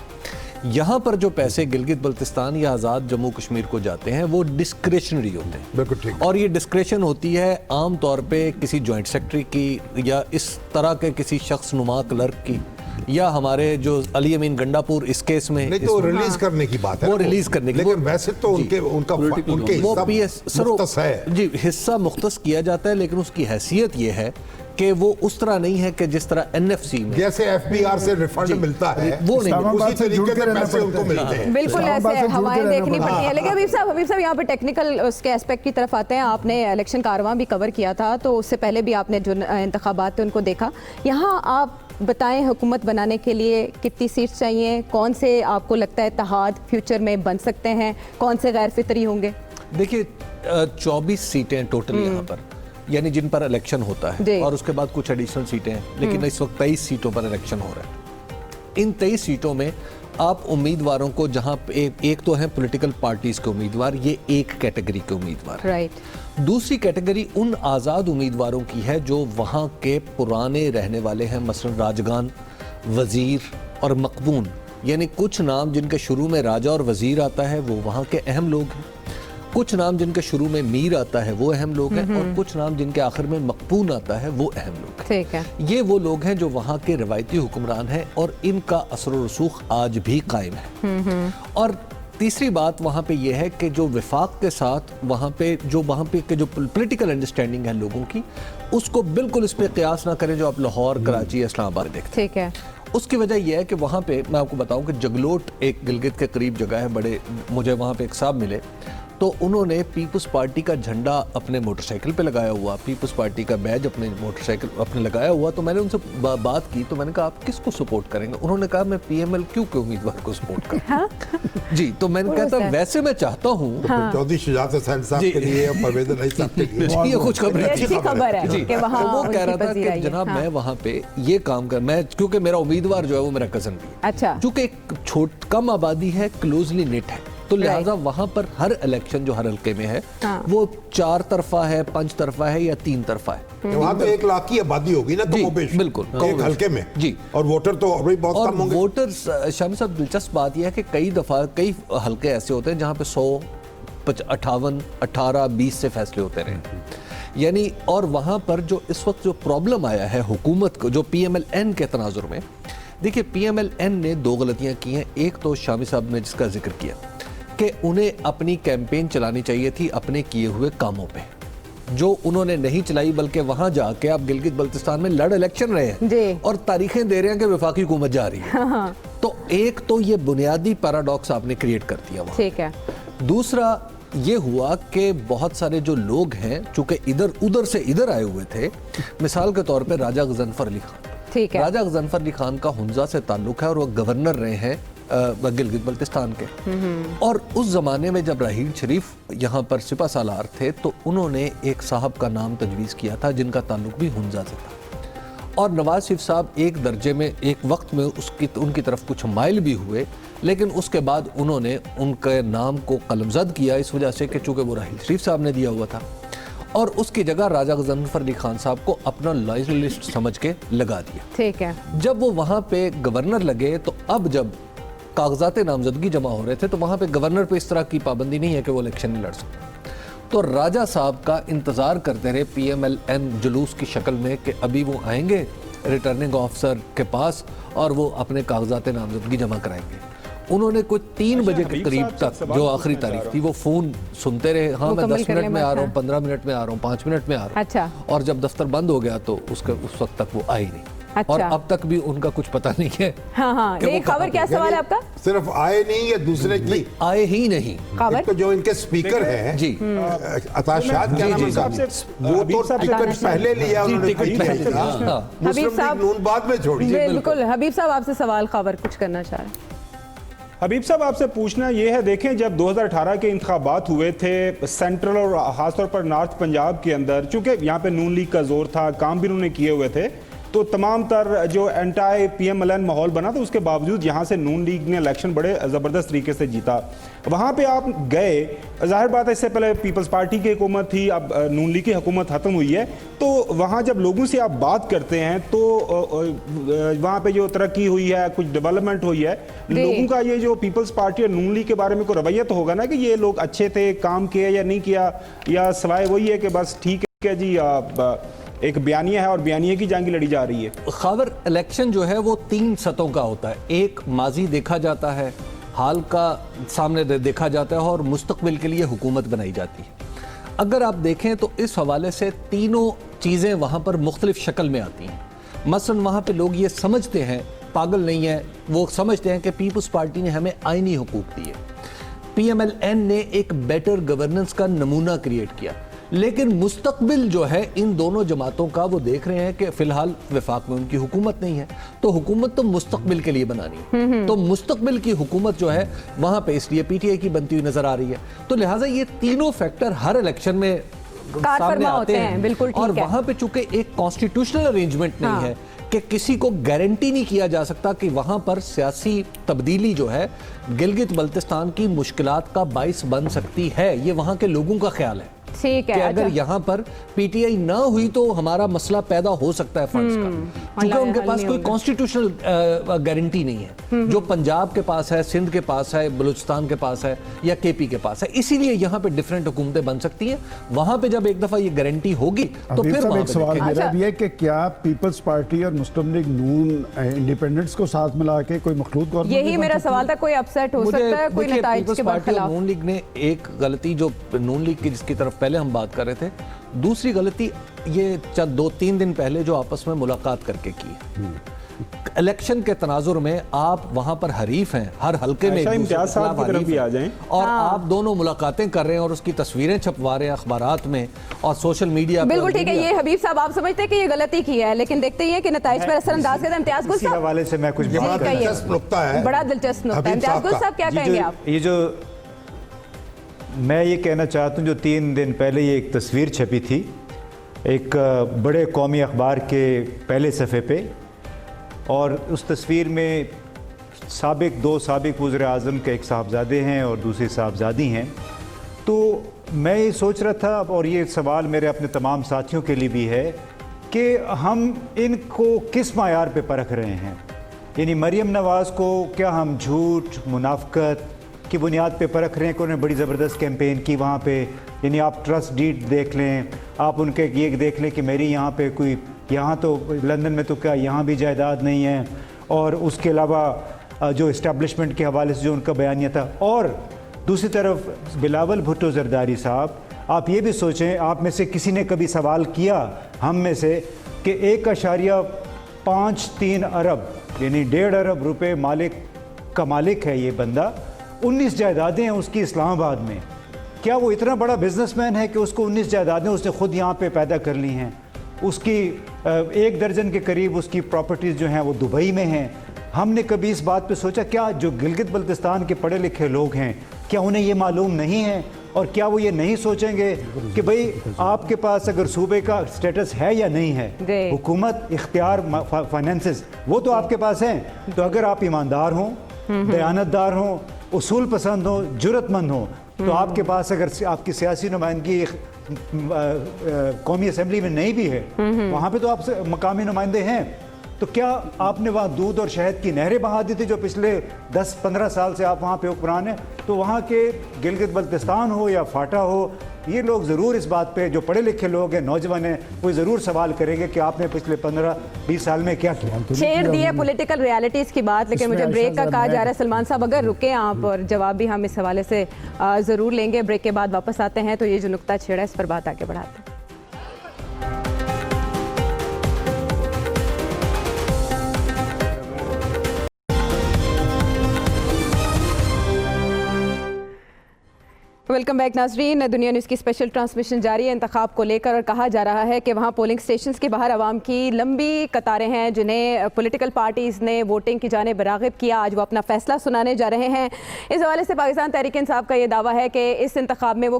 यहाँ पर जो पैसे गिलगित बल्तिस्तान या आज़ाद जम्मू कश्मीर को जाते हैं वो डिस्क्रेशनरी होते हैं। बिल्कुल ठीक। और ये डिस्क्रेशन होती है आम तौर पे किसी जॉइंट सेक्रेटरी की या इस तरह के किसी शख्स नुमा क्लर्क की, या हमारे जो अली अमीन गंडापुर इस केस में, नहीं तो रिलीज करने की बात है, वो रिलीज करने की, लेकिन वो- वैसे तो जी। उनका वो पीएस मुख्तस है। जी, हिस्सा मुख्तस किया जाता है, लेकिन उसकी हैसियत ये है कि वो उस तरह नहीं है कि जिस तरह एनएफसी में जैसे एफबीआर से रिफंड मिलता है, वो नहीं इस्लामाबाद उसी से जुड़ तरीके के से रहना पैसे उनको पड़ता है। मिलते हैं। बिल्कुल इस्लामाबाद ऐसे से जुड़ के हवाएं रहना देखनी पड़ता पड़ती है। लेकिन हबीब साहब यहाँ पे टेक्निकल उसके एस्पेक्ट की तरफ आते हैं। आपने इलेक्शन कारवां भी कवर किया था, तो उससे पहले भी आपने जो इंतखाबात थे उनको देखा। यहाँ आप बताएं, हुकूमत बनाने के लिए कितनी सीट्स चाहिए, कौन से आपको लगता है इत्तेहाद फ्यूचर में बन सकते हैं, कौन से गैर फितरी होंगे? देखिए 24 सीटें टोटल यहाँ पर, यानी जिन पर इलेक्शन होता जी। है, और उसके बाद कुछ एडिशनल सीटें हैं, लेकिन इस वक्त 23 सीटों पर इलेक्शन हो रहा है। इन 23 सीटों में आप उम्मीदवारों को, जहां एक तो हैं पॉलिटिकल पार्टीज के उम्मीदवार, ये एक कैटेगरी के उम्मीदवार। राइट। दूसरी कैटेगरी उन आज़ाद उम्मीदवारों की है जो वहाँ के पुराने रहने वाले हैं, मसलन राजगान, वज़ीर और मकबून, यानी कुछ नाम जिनके शुरू में राजा और वज़ीर आता है वो वहाँ के अहम लोग हैं, कुछ नाम जिनके शुरू में मीर आता है वो अहम लोग हैं, और कुछ नाम जिनके आखिर में मकबून आता है वो अहम लोग हैं। ठीक है। ये वो लोग हैं जो वहाँ के रवायती हुक्मरान हैं और इनका असर व रसूख आज भी कायम है। और तीसरी बात वहाँ पे ये है कि जो विफाक के साथ वहाँ पे के जो पॉलिटिकल अंडरस्टैंडिंग है लोगों की, उसको बिल्कुल इस पे क़यास ना करें जो आप लाहौर, कराची, इस्लामाबाद देखते हैं। ठीक है। उसकी वजह यह है कि वहाँ पे मैं आपको बताऊं कि जगलोट एक गिलगित के करीब जगह है, बड़े मुझे वहाँ पे एक साहब मिले, तो उन्होंने पीपल्स पार्टी का झंडा अपने मोटरसाइकिल पे लगाया हुआ, पीपल्स पार्टी का बैज अपने मोटरसाइकिल अपने लगाया हुआ। तो मैंने उनसे बात की, तो मैंने कहा आप किसको सपोर्ट करेंगे? उन्होंने कहा मैं PMLQ के उम्मीदवार को सपोर्ट करूँ। जी, तो मैंने कहता वैसे मैं चाहता हूँ चौधरी शुजात हसैन साहब के लिए और परवेज अली साहब के लिए ये कुछ खबर ये अच्छी खबर है जी, कि वहाँ तो वो उनकी कह रहा था पसीरा कि आई है। जनाब हाँ। मैं वहाँ पे ये काम कर, मैं क्योंकि मेरा उम्मीदवार जो है वो मेरा कजन भी है, अच्छा। चूंकि एक कम आबादी है, क्लोजली निट है, तो लिहाजा वहाँ पर हर इलेक्शन जो हर हल्के में है हाँ। वो 4 तरफा है, 5 तरफा है या 3 तरफा है। वहाँ तो 1 लाख की आबादी होगी ना, जी, तो बिल्कुल। एक हल्के में जी। और वोटर तो अभी बहुत और कम होंगे। वोटर्स, शामी साहब दिलचस्प बात यह है कि कई हल्के ऐसे होते हैं जहाँ पे 100, 58, 18, 20 से फैसले होते रहे, यानी। और वहाँ पर जो इस वक्त जो प्रॉब्लम आया है हुकूमत को, जो PMLN के तनाजुर में, देखिए PMLN ने 2 गलतियाँ की हैं। एक तो शामी साहब ने जिसका जिक्र किया कि उन्हें अपनी कैंपेन चलानी चाहिए थी अपने किए हुए कामों पे, जो उन्होंने नहीं चलाई, बल्कि वहां जाके आप गिलगित बल्तिस्तान में लड़ इलेक्शन रहे जी। हैं और तारीखें दे रहे हैं कि वफाकी हुकूमत जा रही है। तो एक तो ये बुनियादी पैराडॉक्स आपने क्रिएट कर दिया वहाँ। ठीक है। दूसरा ये हुआ कि बहुत सारे जो लोग हैं चूंकि इधर उधर से इधर आए हुए थे, मिसाल के तौर पे राजा गजनफर अली खान, ठीक है। राजा गजनफर अली खान का हुंजा से ताल्लुक है और वो गवर्नर रहे हैं गिलगित बल्तिस्तान के। और उस जमाने में जब राहील शरीफ यहाँ पर सिपा सालार थे तो उन्होंने एक साहब का नाम तजवीज़ किया था जिनका ताल्लुक भी हुंजा से था। और नवाज शरीफ साहब एक दर्जे में एक वक्त में उनकी तरफ कुछ माइल भी हुए, लेकिन उसके बाद उन्होंने उनके नाम को कलमजद किया इस वजह से कि चूँकि वो राहील शरीफ साहब ने दिया हुआ था, और उसकी जगह राजा गजनफर अली खान साहब को अपना लॉयलिस्ट समझ के लगा दिया। ठीक है। जब वो वहाँ पे गवर्नर लगे तो अब जब कागजात नामजदगी जमा हो रहे थे तो वहाँ पे गवर्नर पे इस तरह की पाबंदी नहीं है कि वो इलेक्शन नहीं लड़ सकते। तो राजा साहब का इंतज़ार करते रहे PMLN जुलूस की शक्ल में कि अभी वो आएंगे रिटर्निंग ऑफिसर के पास और वो अपने कागजात नामजदगी जमा कराएंगे। उन्होंने कुछ 3 बजे के करीब तक जो आखिरी तारीख थी वो फ़ोन सुनते रहे, हाँ मैं 10 मिनट में आ रहा हूँ, 15 मिनट में आ रहा हूँ, 5 मिनट में आ रहा हूँ। अच्छा। और जब दफ्तर बंद हो गया तो उस वक्त तक वो आई नहीं। अच्छा। और अब तक भी उनका कुछ पता नहीं है। हाँ, ये खबर क्या सवाल है आपका? सिर्फ आए नहीं, या दूसरे की आए ही नहीं। खबर तो जो इनके स्पीकर हैं जी, अताशाद क्या नाम है उनका? वो तो टिकट पहले लिया उन्होंने, टिकट पहले लिया। हाँ। मुस्लिम लीग नून बाद में छोड़ी। बिल्कुल। हबीब साहब आपसे सवाल खबर कुछ करना चाह रहे हैं। हबीब साहब आपसे पूछना ये है, देखें जब 2018 के इंतखाबात हुए थे सेंट्रल और खासतौर पर नॉर्थ पंजाब के अंदर, चूंकि यहाँ पे नून लीग का जोर था, काम भी उन्होंने किए हुए थे, तो तमाम तर जो एंटी PMLN माहौल बना था, उसके बावजूद यहाँ से नून लीग ने इलेक्शन बड़े ज़बरदस्त तरीके से जीता। वहाँ पे आप गए, जाहिर बात है इससे पहले पीपल्स पार्टी की हुकूमत थी, अब नून लीग की हुकूमत ख़त्म हुई है, तो वहाँ जब लोगों से आप बात करते हैं तो वहाँ पे जो तरक्की हुई है, कुछ डेवलपमेंट हुई है, लोगों का ये जो पीपल्स पार्टी और नून लीग के बारे में कोई रवैया तो होगा ना कि ये लोग अच्छे थे, काम किया या नहीं किया, या सवाए वही है कि बस ठीक है जी एक बयानिया है और बयानिया की जंग लड़ी जा रही है? खबर इलेक्शन जो है वो 3 सतहों का होता है। एक माजी देखा जाता है, हाल का सामने देखा जाता है और मुस्तकबिल के लिए हुकूमत बनाई जाती है। अगर आप देखें तो इस हवाले से तीनों चीज़ें वहाँ पर मुख्तलिफ शक्ल में आती हैं। मसलन वहाँ पे लोग ये समझते हैं, पागल नहीं है, वो समझते हैं कि पीपल्स पार्टी ने हमें आईनी हुकूक दिए, PMLN ने एक बेटर गवर्नेंस का नमूना क्रिएट किया। लेकिन मुस्तकबिल जो है इन दोनों जमातों का, वो देख रहे हैं कि फिलहाल वफाक में उनकी हुकूमत नहीं है, तो हुकूमत तो मुस्तकबिल के लिए बनानी है, तो मुस्तकबिल की हुकूमत जो है वहां पे इसलिए PTI की बनती हुई नजर आ रही है। तो लिहाजा ये तीनों फैक्टर हर इलेक्शन में सामने आते हैं। बिल्कुल ठीक और है। वहां पे चूंकि एक कॉन्स्टिट्यूशनल अरेंजमेंट नहीं है कि किसी को गारंटी नहीं किया जा सकता कि वहां पर सियासी तब्दीली जो है गिलगित बल्तिस्तान की मुश्किलात का बाइस बन सकती है, ये वहां के लोगों का ख्याल है। ठीक है। कि अगर यहाँ पर PTI ना हुई तो हमारा मसला पैदा हो सकता है फंड्स का, क्योंकि उनके पास कोई कॉन्स्टिट्यूशनल गारंटी नहीं है जो पंजाब के पास है, सिंध के पास है, बलूचिस्तान के पास है या KP के पास है। इसीलिए यहाँ पे डिफरेंट हुकूमतें बन सकती हैं। वहां पे जब एक दफा ये गारंटी होगी तो फिर वहां एक सवाल मेरा भी है कि क्या पीपल्स पार्टी और मुस्लिम लीग नून इंडिपेंडेंट्स को साथ मिला के कोई मखलूत गवर्नमेंट? यही मेरा सवाल था, कोई अपसेट हो सकता है, कोई नताइज के बरखिलाफ? नून लीग ने एक गलती जो नून लीग की जिसकी तरफ पहले हम बात कर रहे थे, दूसरी गलती ये 2-3 दिन पहले जो आपस में मुलाकात करके की। इलेक्शन के तनाजुर में आप वहां पर हरीफ हैं, हर हल्के में इम्तियाज साहब की तरफ भी आ जाएं, और आप दोनों मुलाकातें कर रहे हैं और उसकी तस्वीरें छपवा रहे हैं अखबारात में और सोशल मीडिया पर। बिल्कुल ठीक है। ये हबीब साहब आप समझते हैं कि ये गलती की है, लेकिन देखते ही हैं कि नताइज पर असरअंदाज है। इम्तियाज गुल साहब, हवाले से मैं कुछ बड़ा दिलचस्प नुक्ता है, दिलचस्प नुक्ता है। इम्तियाज गुल साहब क्या कहेंगे आप? ये जो मैं ये कहना चाहता हूँ, जो 3 दिन पहले ये एक तस्वीर छपी थी एक बड़े कौमी अखबार के पहले सफ़े पे, और उस तस्वीर में दो साबिक वज़ीर आज़म के एक साहबजादे हैं और दूसरी साहबजादी हैं। तो मैं ये सोच रहा था, और ये सवाल मेरे अपने तमाम साथियों के लिए भी है, कि हम इनको किस मायार पे परख रहे हैं। यानी मरियम नवाज़ को क्या हम झूठ, मुनाफकत की बुनियाद पे परख रहे हैं कि उन्होंने बड़ी ज़बरदस्त कैंपेन की वहाँ पे? यानी आप ट्रस्ट डीड देख लें, आप उनके ये देख लें कि मेरी यहाँ पे कोई, यहाँ तो लंदन में तो क्या यहाँ भी जायदाद नहीं है, और उसके अलावा जो इस्टेब्लिशमेंट के हवाले से जो उनका बयानिया था। और दूसरी तरफ बिलावल भुट्टो जरदारी साहब आप ये भी सोचें, आप में से किसी ने कभी सवाल किया हम में से कि 1.53 अरब यानी 1.5 अरब रुपए का मालिक है ये बंदा, 19 जायदादें हैं उसकी इस्लामाबाद में। क्या वो इतना बड़ा बिजनेसमैन है कि उसको 19 जायदादें उसने खुद यहाँ पे पैदा कर ली हैं? उसकी 1 दर्जन के करीब उसकी प्रॉपर्टीज़ जो हैं वो दुबई में हैं। हमने कभी इस बात पे सोचा क्या जो गिलगित बल्तिस्तान के पढ़े लिखे लोग हैं क्या उन्हें ये मालूम नहीं है? और क्या वो ये नहीं सोचेंगे कि भाई आपके पास अगर सूबे का स्टेटस है या नहीं है, हुकूमत, इख्तियार, फाइनेंसेस वो तो आपके पास हैं। तो अगर आप ईमानदार हों, दयानतदार हों, उसूल पसंद हो, जुर्रतमंद हो, तो आपके पास अगर आपकी सियासी नुमाइंदगी कौमी असम्बली में नहीं भी है, वहाँ पे तो आप मकामी नुमाइंदे हैं। तो क्या आपने वहाँ दूध और शहद की नहरें बहा दी थी जो पिछले 10-15 साल से आप वहाँ पे हुक्मरान हैं? तो वहाँ के गिलगित बल्तिस्तान हो या फाटा हो, ये लोग ज़रूर इस बात पे, जो पढ़े लिखे लोग हैं, नौजवान हैं, वो ज़रूर सवाल करेंगे कि आपने पिछले 15-20 साल में क्या किया। छेड़ दिए पॉलिटिकल रियलिटीज़ की बात, लेकिन मुझे ब्रेक का कहा जा रहा है। सलमान साहब अगर रुके आप, और जवाब भी हम इस हवाले से ज़रूर लेंगे। ब्रेक के बाद वापस आते हैं तो ये जो नुक्ता छेड़ा है इस पर बात आगे बढ़ाते हैं। वेलकम बैक नाजरीन, दुनिया न्यूज़ की स्पेशल ट्रांसमिशन जारी है इंतखाब को लेकर, और कहा जा रहा है कि वहाँ पोलिंग स्टेशंस के बाहर आवाम की लंबी कतारें हैं जिन्हें पॉलिटिकल पार्टीज़ ने वोटिंग की जानिब राग़िब किया। आज वो अपना फैसला सुनाने जा रहे हैं। इस हवाले से पाकिस्तान तहरीक इंसाफ का ये दावा है कि इस इंतखाब में वो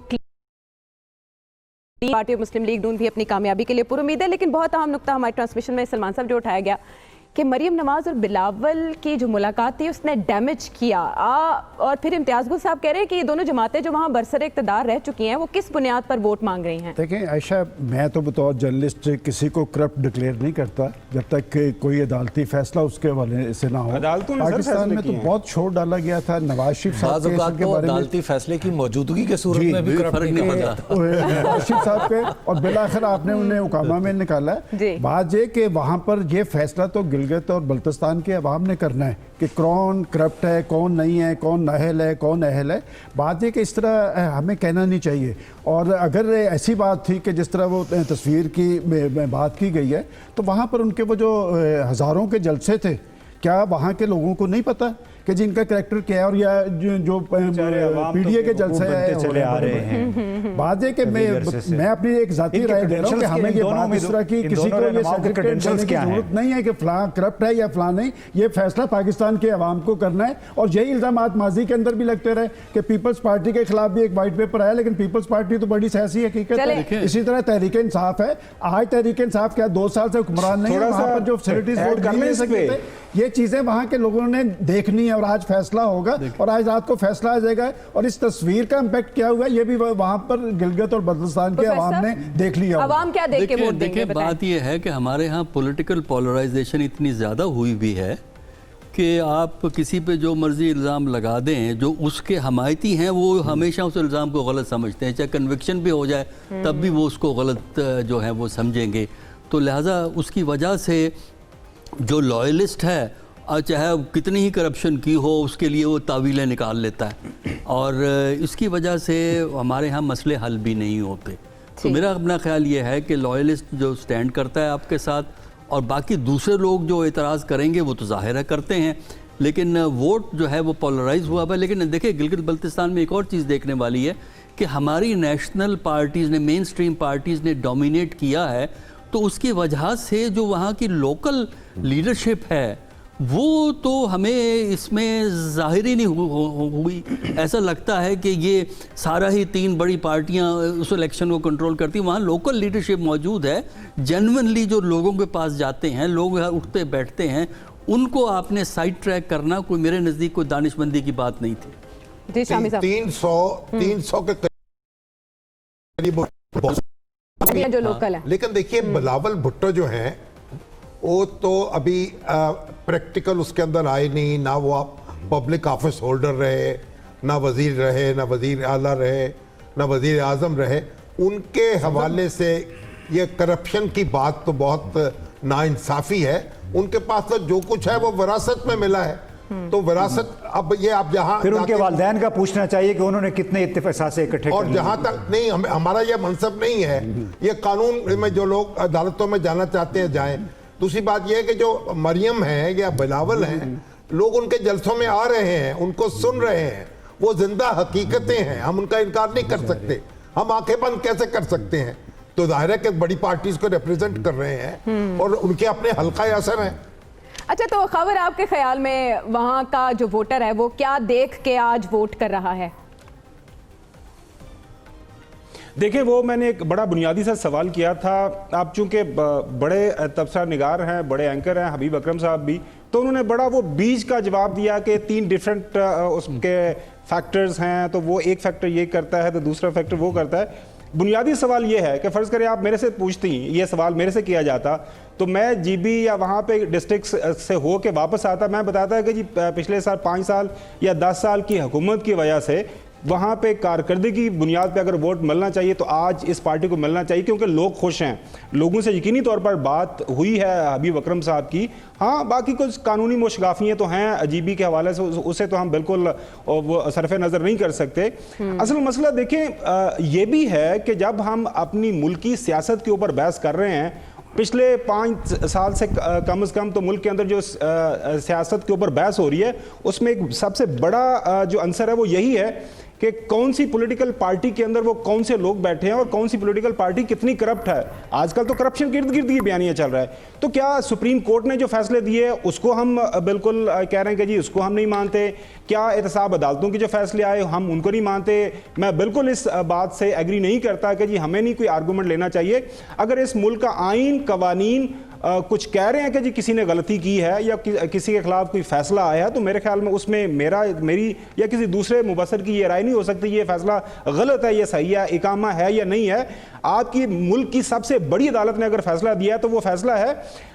पार्टी और मुस्लिम लीग नून भी अपनी कामयाबी के लिए पुरुमीद है। लेकिन बहुत अहम नुक्ता हमारे ट्रांसमिशन में सलमान साहब जो उठाया गया कि मरियम नवाज और बिलावल की जो मुलाकात थी उसने डैमेज किया, और फिर इम्तियाज़ गुल साहब कह रहे हैं कि ये दोनों जमातें जो वहाँ बरसर इक़्तिदार रह चुकी हैं वो किस बुनियाद पर वोट मांग रही हैं। देखें आयशा, मैं तो बतौर जर्नलिस्ट किसी को करप्ट डिक्लेयर नहीं करता जब तक कि कोई अदालती फैसला उसके हवाले से ना हो। पाकिस्तान में तो बहुत शोर डाला गया था नवाज शरीफ साहब के बारे में, अदालती फैसले की मौजूदगी के सूरत में भी फर्क नहीं पड़ता नवाज शरीफ साहब के, और बिलाखिर आपने उन्हें हुकामा में निकाला। बात ये कि वहाँ पर यह फैसला तो गिलगित और बल्तिस्तान के अवाम ने करना है कि कौन करप्ट है, कौन नहीं है, कौन नाअहल है, कौन अहल है। बात ये कि इस तरह हमें कहना नहीं चाहिए। और अगर ऐसी बात थी कि जिस तरह वो तस्वीर की बात की गई है, तो वहाँ पर उनके वो जो हज़ारों के जलसे थे, क्या वहाँ के लोगों को नहीं पता कि जिनका करैक्टर क्या है, और या जो पीडीए के जलसे चले आ रहे हैं। बात है कि मैं अपनी एक जाती राय दे रहा हूँ कि हमें ये बात इस तरह की किसी को ये सर्टिफिकेट देने की जरूरत नहीं है कि फलां करप्ट है या फलां नहीं। ये फैसला पाकिस्तान के अवाम को करना है। और यही इल्जामात माजी के अंदर भी लगते रहे कि पीपल्स पार्टी के खिलाफ भी एक वाइट पेपर आया, लेकिन पीपल्स पार्टी तो बड़ी सियासी हकीकत है। इसी तरह तहरीक इंसाफ है। आज तहरीक इंसाफ क्या 2 साल से हुक्मरान नहीं है, वहाँ पर जो फैसिलिटीज वोट नहीं ले सकते थे, ये चीजें वहाँ के लोगों ने देखनी है। और आज फैसला होगा और आज रात को फैसला आ जाएगा। और इस तस्वीर का इम्पैक्ट क्या हुआ ये भी वहाँ पर गिलगित और बल्तिस्तान के अवाम ने देख लिया। अवाम क्या देख के वोट देंगे? देखिए बात यह है कि हमारे यहाँ पॉलिटिकल पोलराइजेशन इतनी ज़्यादा हुई भी है कि आप किसी पे जो मर्जी इल्ज़ाम लगा दें, जो उसके हमायती हैं वो हमेशा उस इल्ज़ाम को गलत समझते हैं, चाहे कन्विक्शन भी हो जाए तब भी वो उसको गलत जो है वो समझेंगे। तो लिहाजा उसकी वजह से जो लॉयलिस्ट है, चाहे कितनी ही करप्शन की हो, उसके लिए वो तावीलें निकाल लेता है, और इसकी वजह से हमारे यहाँ मसले हल भी नहीं होते। तो मेरा अपना ख्याल ये है कि लॉयलिस्ट जो स्टैंड करता है आपके साथ, और बाकी दूसरे लोग जो एतराज़ करेंगे वो तो ज़ाहिर है करते हैं, लेकिन वोट जो है वो पोलराइज हुआ है। लेकिन देखिए गिलगित बल्तिस्तान में एक और चीज़ देखने वाली है कि हमारी नेशनल पार्टीज़ ने, मेन स्ट्रीम पार्टीज़ ने डोमिनेट किया है, तो उसकी वजह से जो वहाँ की लोकल लीडरशिप है वो तो हमें इसमें ज़ाहिर ही नहीं हुई। ऐसा लगता है कि ये सारा ही 3 बड़ी पार्टियां उस इलेक्शन को कंट्रोल करती हैं। वहाँ लोकल लीडरशिप मौजूद है, जेन्युइनली जो लोगों के पास जाते हैं, लोग उठते बैठते हैं, उनको आपने साइड ट्रैक करना कोई मेरे नज़दीक कोई दानिशमंदी की बात नहीं थी। जी शामी साहब, 300 के करीब जो लोकल है। लेकिन देखिए बिलावल भुट्टो जो हैं वो तो अभी प्रैक्टिकल उसके अंदर आए नहीं, ना वो आप पब्लिक ऑफिस होल्डर रहे, ना वजीर रहे, ना वजीर आला रहे, ना वजीर आजम रहे। उनके हवाले से ये करप्शन की बात तो बहुत नाइंसाफ़ी है। उनके पास तो जो कुछ है वो विरासत में मिला है। तो विरासत अब ये आप जहां फिर उनके वालिदैन का पूछना चाहिए कि उन्होंने कितने इत्तेफाक इकट्ठे और कर जहां तक नहीं हमारा ये मनसब नहीं है, ये कानून में जो लोग अदालतों में जाना चाहते हैं जाएं। दूसरी बात ये है कि जो मरियम है या बिलावल हैं, लोग उनके जलसों में आ रहे हैं, उनको सुन रहे हैं, वो जिंदा हकीकतें हैं, हम उनका इनकार नहीं कर सकते। हम आंखें बंद कैसे कर सकते हैं? तो जाहिर है कि बड़ी पार्टीज को रिप्रेजेंट कर रहे हैं और उनके अपने हल्का असर है। अच्छा, तो खबर आपके ख्याल में वहां का जो वोटर है वो क्या देख के आज वोट कर रहा है? देखिए, वो मैंने एक बड़ा बुनियादी सा सवाल किया था। आप चूंकि बड़े तबसरा निगार हैं, बड़े एंकर हैं, हबीब अकरम साहब भी, तो उन्होंने बड़ा वो बीच का जवाब दिया कि 3 डिफरेंट उसके फैक्टर्स हैं, तो वो एक फैक्टर ये करता है तो दूसरा फैक्टर वो करता है। बुनियादी सवाल ये है कि फ़र्ज़ करें आप मेरे से पूछती, ये सवाल मेरे से किया जाता, तो मैं जीबी या वहाँ पे डिस्ट्रिक्ट से हो के वापस आता, मैं बताता कि जी पिछले साल 5 साल या 10 साल की हुकूमत की वजह से वहाँ पे कारकर्दगी की बुनियाद पे अगर वोट मिलना चाहिए तो आज इस पार्टी को मिलना चाहिए, क्योंकि लोग खुश हैं। लोगों से यकीनी तौर पर बात हुई है हबीब अकरम साहब की। हाँ, बाकी कुछ कानूनी मुशगाफियाँ तो हैं जीबी के हवाले से, उसे तो हम बिल्कुल वो सरफे नज़र नहीं कर सकते। असल मसला देखें ये भी है कि जब हम अपनी मुल्की सियासत के ऊपर बहस कर रहे हैं, पिछले 5 साल से कम से कम तो मुल्क के अंदर जो सियासत के ऊपर बहस हो रही है, उसमें एक सबसे बड़ा जो आंसर है वो यही है कि कौन सी पॉलिटिकल पार्टी के अंदर वो कौन से लोग बैठे हैं और कौन सी पॉलिटिकल पार्टी कितनी करप्ट है। आजकल तो करप्शन गिर्द गिर्द ही बयानिया चल रहा है। तो क्या सुप्रीम कोर्ट ने जो फैसले दिए उसको हम बिल्कुल कह रहे हैं कि जी उसको हम नहीं मानते? क्या एहतसाब अदालतों के जो फैसले आए हम उनको नहीं मानते? मैं बिल्कुल इस बात से एग्री नहीं करता कि जी हमें नहीं कोई आर्गूमेंट लेना चाहिए। अगर इस मुल्क का आइन कवानीन कुछ कह रहे हैं कि जी किसी ने गलती की है या किसी के खिलाफ कोई फैसला आया है, तो मेरे ख्याल में उसमें मेरी या किसी दूसरे मुबसर की ये राय नहीं हो सकती ये फैसला गलत है, ये सही है, इकामा है या नहीं है। आपकी मुल्क की सबसे बड़ी अदालत ने अगर फैसला दिया है तो वो फैसला है।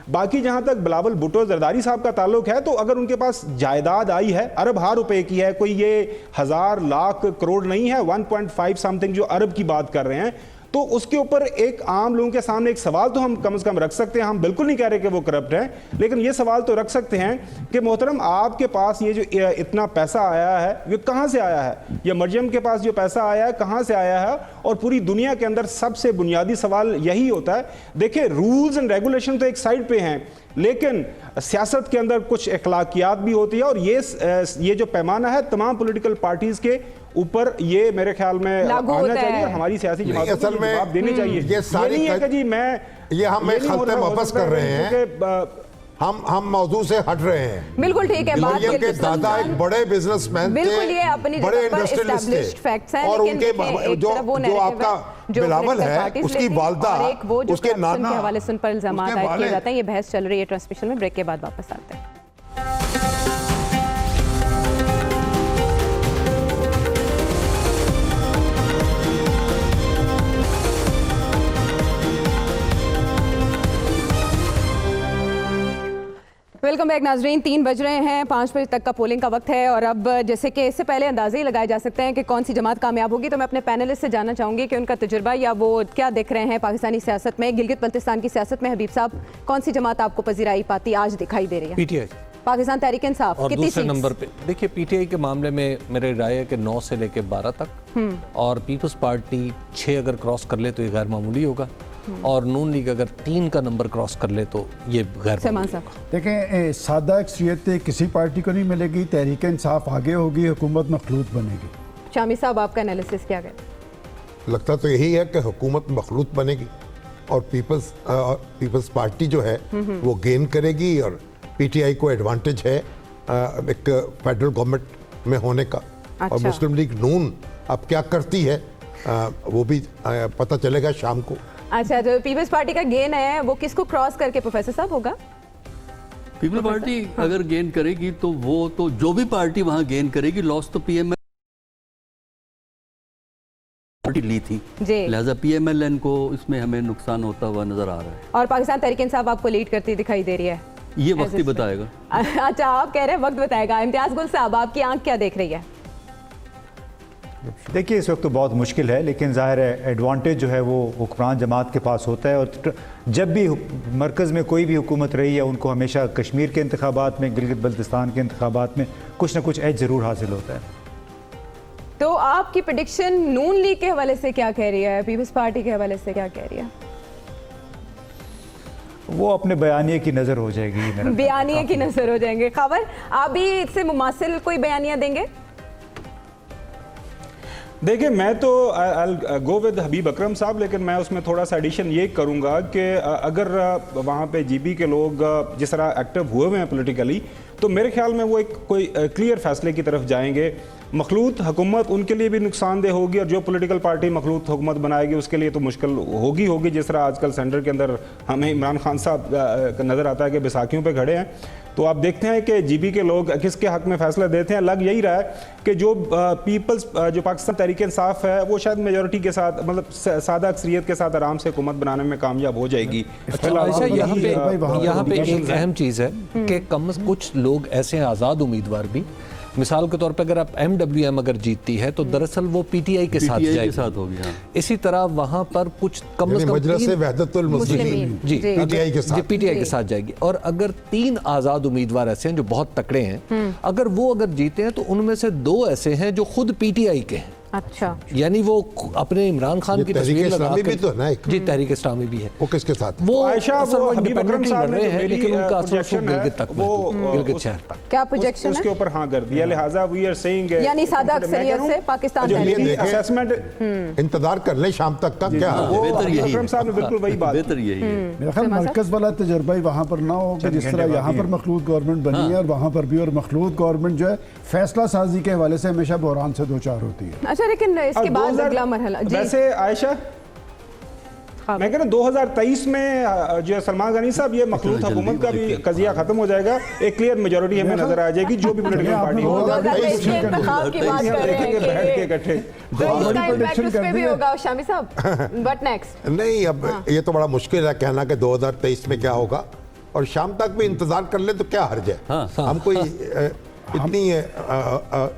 बाकी जहां तक बिलावल भुट्टो जरदारी साहब का ताल्लुक है, तो अगर उनके पास जायदाद आई है अरब रुपए की है, कोई ये 1000 लाख करोड़ नहीं है, 1.5 समथिंग जो अरब की बात कर रहे हैं, तो उसके ऊपर एक आम लोगों के सामने एक सवाल तो हम कम से कम रख सकते हैं। हम बिल्कुल नहीं कह रहे कि वो करप्ट है, लेकिन ये सवाल तो रख सकते हैं कि मोहतरम आपके पास ये जो इतना पैसा आया है ये कहाँ से आया है? ये मरियम के पास जो पैसा आया है कहाँ से आया है? और पूरी दुनिया के अंदर सबसे बुनियादी सवाल यही होता है। देखिए, रूल्स एंड रेगुलेशन तो एक साइड पे हैं, लेकिन सियासत के अंदर कुछ अखलाकियात भी होती है, और ये जो पैमाना है तमाम पॉलिटिकल पार्टीज के ऊपर ये मेरे ख्याल में आना चाहिए। हमारी सियासी जमातों को जवाब देनी चाहिए। ये सारी नहीं है कि जी मैं ये हम एक खलते वापस कर रहे हैं, हम मौजू से हट रहे हैं। बिल्कुल ठीक है। बात के दादा एक बड़े बिजनेसमैन थे, बिल्कुल, ये अपनी बड़े जगह पर इंडस्ट्रियलिस्ट फैक्ट्स थे, हैं, और लेकिन उनके जो आपका बिलावल है उसकी वालदा, उसके नाना के हवाले सुन पर इल्जाम आयद किए जाते हैं। ये बहस चल रही है ट्रांसमिशन में। ब्रेक के बाद वापस आते हैं। वेलकम बैक नाजरीन। 3 बज रहे हैं, 5 बजे तक का पोलिंग का वक्त है, और अब जैसे कि इससे पहले अंदाजे ही लगाए जा सकते हैं कि कौन सी जमात कामयाब होगी, तो मैं अपने पैनलिस्ट से जानना चाहूँगी कि उनका तजुर्बा या वो क्या देख रहे हैं पाकिस्तानी सियासत में, गिलगित बल्तिस्तान की सियासत में। हबीब साहब, कौन सी जमात आपको पजीराई पाती आज दिखाई दे रही है? पीटीआई, पाकिस्तान तहरीक इंसाफ। और कितनी दूसरे सीट्स? नंबर पे देखिए पीटीआई के मामले में मेरी राय है कि 9 से लेकर 12 तक, और पीपल्स पार्टी 6 अगर क्रॉस कर ले तो ये गैर मामूली होगा, और नून लीग अगर 3 का नंबर क्रॉस कर ले तो ये गैर मामूली होगा। देखें, सादा अक्सरियत किसी पार्टी को नहीं मिलेगी, तहरीक इंसाफ आगे होगी, हुकूमत मखलूत बनेगी। शामी साहब, आपका एनालिसिस क्या है? लगता तो यही है कि हुकूमत मखलूत बनेगी और पीपल्स पार्टी जो है वो गेन करेगी, और पीटीआई को एडवांटेज है एक फेडरल गवर्नमेंट में होने का। अच्छा। और मुस्लिम लीग नून अब क्या करती है वो भी पता चलेगा शाम को। अच्छा, जो पीपल्स पार्टी का गेन है वो किसको क्रॉस करके प्रोफेसर साहब होगा? पीपल पार्टी अगर गेन करेगी तो वो तो जो भी पार्टी वहां गेन करेगी, लॉस तो पीएमएल पार्टी ली थी, लिहाजा पीएमएलएन को इसमें हमें नुकसान होता हुआ नजर आ रहा है। और पाकिस्तान तहरीक इंसाफ आपको लीड करती दिखाई दे रही है? ये वक्त ही बताएगा। अच्छा, आप कह रहे हैं वक्त बताएगा। इम्तियाज गुल साहब, आपकी आंख क्या देख रही है? देखिए इस वक्त तो बहुत मुश्किल है, लेकिन ज़ाहिर है एडवांटेज जो है वो हुक्मरान जमात के पास होता है। और जब भी मरकज़ में कोई भी हुकूमत रही है उनको हमेशा कश्मीर के इंतखाबात में, गिलगित बल्तिस्तान के इंतखाबात में कुछ ना कुछ एज ज़रूर हासिल होता है। तो आपकी प्रेडिक्शन नून लीग के हवाले से क्या कह रही है, पीपल्स पार्टी के हवाले से क्या कह रही है? वो अपने बयानिए की नज़र हो जाएगी मेरा ख्याल। बयानिए की नजर हो जाएंगे। खबर आप भी इससे मुमासिल कोई बयानिया देंगे? देखिए मैं तो गो विद हबीब अकरम साहब, लेकिन मैं उसमें थोड़ा सा एडिशन ये करूंगा कि अगर वहाँ पे जीबी के लोग जिस तरह एक्टिव हुए हैं पॉलिटिकली, तो मेरे ख्याल में वो एक कोई क्लियर फैसले की तरफ जाएंगे। मखलूत हुकूमत उनके लिए भी नुकसानदेह होगी, और जो पॉलिटिकल पार्टी मखलूत हुकूमत बनाएगी उसके लिए तो मुश्किल होगी। जिस तरह आजकल सेंटर के अंदर हमें इमरान खान साहब नज़र आता है कि बैसाखियों पे खड़े हैं, तो आप देखते हैं कि जीबी के लोग किसके हक में फैसला देते हैं। लग यही रहा है कि जो पीपल्स जो पाकिस्तान तहरीक इंसाफ है वो शायद मेजॉरिटी के साथ, मतलब सादा अक्सरियत के साथ आराम से हुकूमत बनाने में कामयाब हो जाएगी। अच्छा, यहाँ पे एक अहम चीज़ है कि कुछ लोग ऐसे हैं आज़ाद उम्मीदवार भी, मिसाल के तौर पे अगर आप MWM अगर जीतती है तो दरअसल वो PTI के साथ होगी। हाँ। इसी तरह वहाँ पर कुछ कम से कम मजलिस वहदतुल मुस्लिमीन जी PTI के साथ PTI के साथ जाएगी। और अगर 3 आज़ाद उम्मीदवार ऐसे हैं जो बहुत तकड़े हैं, अगर वो अगर जीते हैं तो उनमें से 2 ऐसे हैं जो खुद PTI के हैं। अच्छा, यानी वो अपने इमरान खान की तस्वीर लगा इस्लामी भी तो है ना एक। जी, तहरीक इस्लामी भी है। वो किसके साथ? वो आयशा असल वो वो हबीब अकरम independently साहब लड़ ने रहे जो हैं, मेरी लेकिन उनका असर projection है, गिलगित तक में, वो गिलगित शहर तक। क्या प्रोजेक्शन उसके है? ऊपर हाँ कर दिया, लिहाजा वी आर सेइंग यानी सादा अक्सरियत से पाकिस्तान जो ये तहरीक देखें, असेसमेंट इंतजार कर ले शाम तक का क्या वो बेहतर यही अकरम है। साहब ने बिल्कुल वही बात बेहतर यही है। मेरा ख्याल मरकज़ वाला तजर्बा ही वहाँ पर ना हो कि जिस तरह यहाँ पर मखलूत गवर्नमेंट बनी है और वहाँ पर भी, और मखलूत गवर्नमेंट जो है फैसला साजी के हवाले से हमेशा बहरान से 2-4 होती है। अच्छा, लेकिन इसके बाद अगला मरहला वैसे आयशा मैं कह रहा हूँ 2023 में जो सलमान गनी साहब ये मखलूत हुकूमत का भी कजिया खत्म हो जाएगा, एक क्लियर मेजोरिटी हमें नजर आ जाएगी जो भी पोलिटिकल पार्टी हो। 2023 के इंतखाब की बात कर रहे देखेंगे बैठ के हैं इकट्ठे। तो इसका इम्पैक्ट उस पे भी होगा शामी साहब। What next? नहीं, अब ये तो बड़ा मुश्किल है कहना कि 2023 में क्या होगा, और शाम तक भी इंतजार कर ले तो क्या हर्ज है। हम कोई इतनी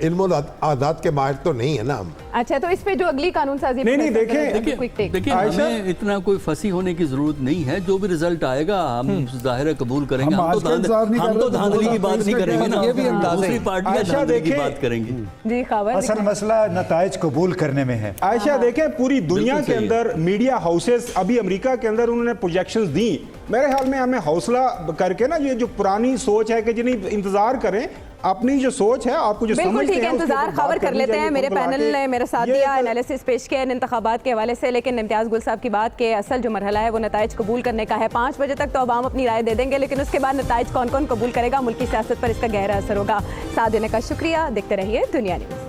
इल्म आदात के माहिर तो नहीं है ना हम। अच्छा, तो इस पे जो अगली कानून साजी नहीं, देखिए हमें इतना कोई फंसी होने की जरूरत नहीं है। जो भी रिजल्ट आएगा हम जाहिर है कबूल करेंगे। हम तो धांधली की बात नहीं करेंगे ना, ये भी अंदाज़ है। दूसरी पार्टियां धांधली की बात करेंगे। जी, खबर असल मसला नताइज कबूल करने में है। आयशा देखें, पूरी दुनिया के अंदर मीडिया हाउसेस, अभी अमेरिका के अंदर उन्होंने प्रोजेक्शंस दी। मेरे ख्याल में हमें हौसला करके ना, ये जो पुरानी सोच है कि जिन्हें इंतजार करें, अपनी जो सोच है आपको जो बिल्कुल समझते ठीक है, हैं इंतजार खबर कर लेते हैं। मेरे पैनल ने मेरे साथ दिया एनालिसिस पेश किया इन इंतखाबात के हवाले से, लेकिन इम्तियाज़ गुल साहब की बात के असल जो मरहला है वो नताइज कबूल करने का है। 5 बजे तक तो अवाम अपनी राय दे देंगे, लेकिन उसके बाद नताइज कौन कौन कबूल करेगा, मुल्की सियासत पर इसका गहरा असर होगा। साथ देने का शुक्रिया। देखते रहिए दुनिया न्यूज़।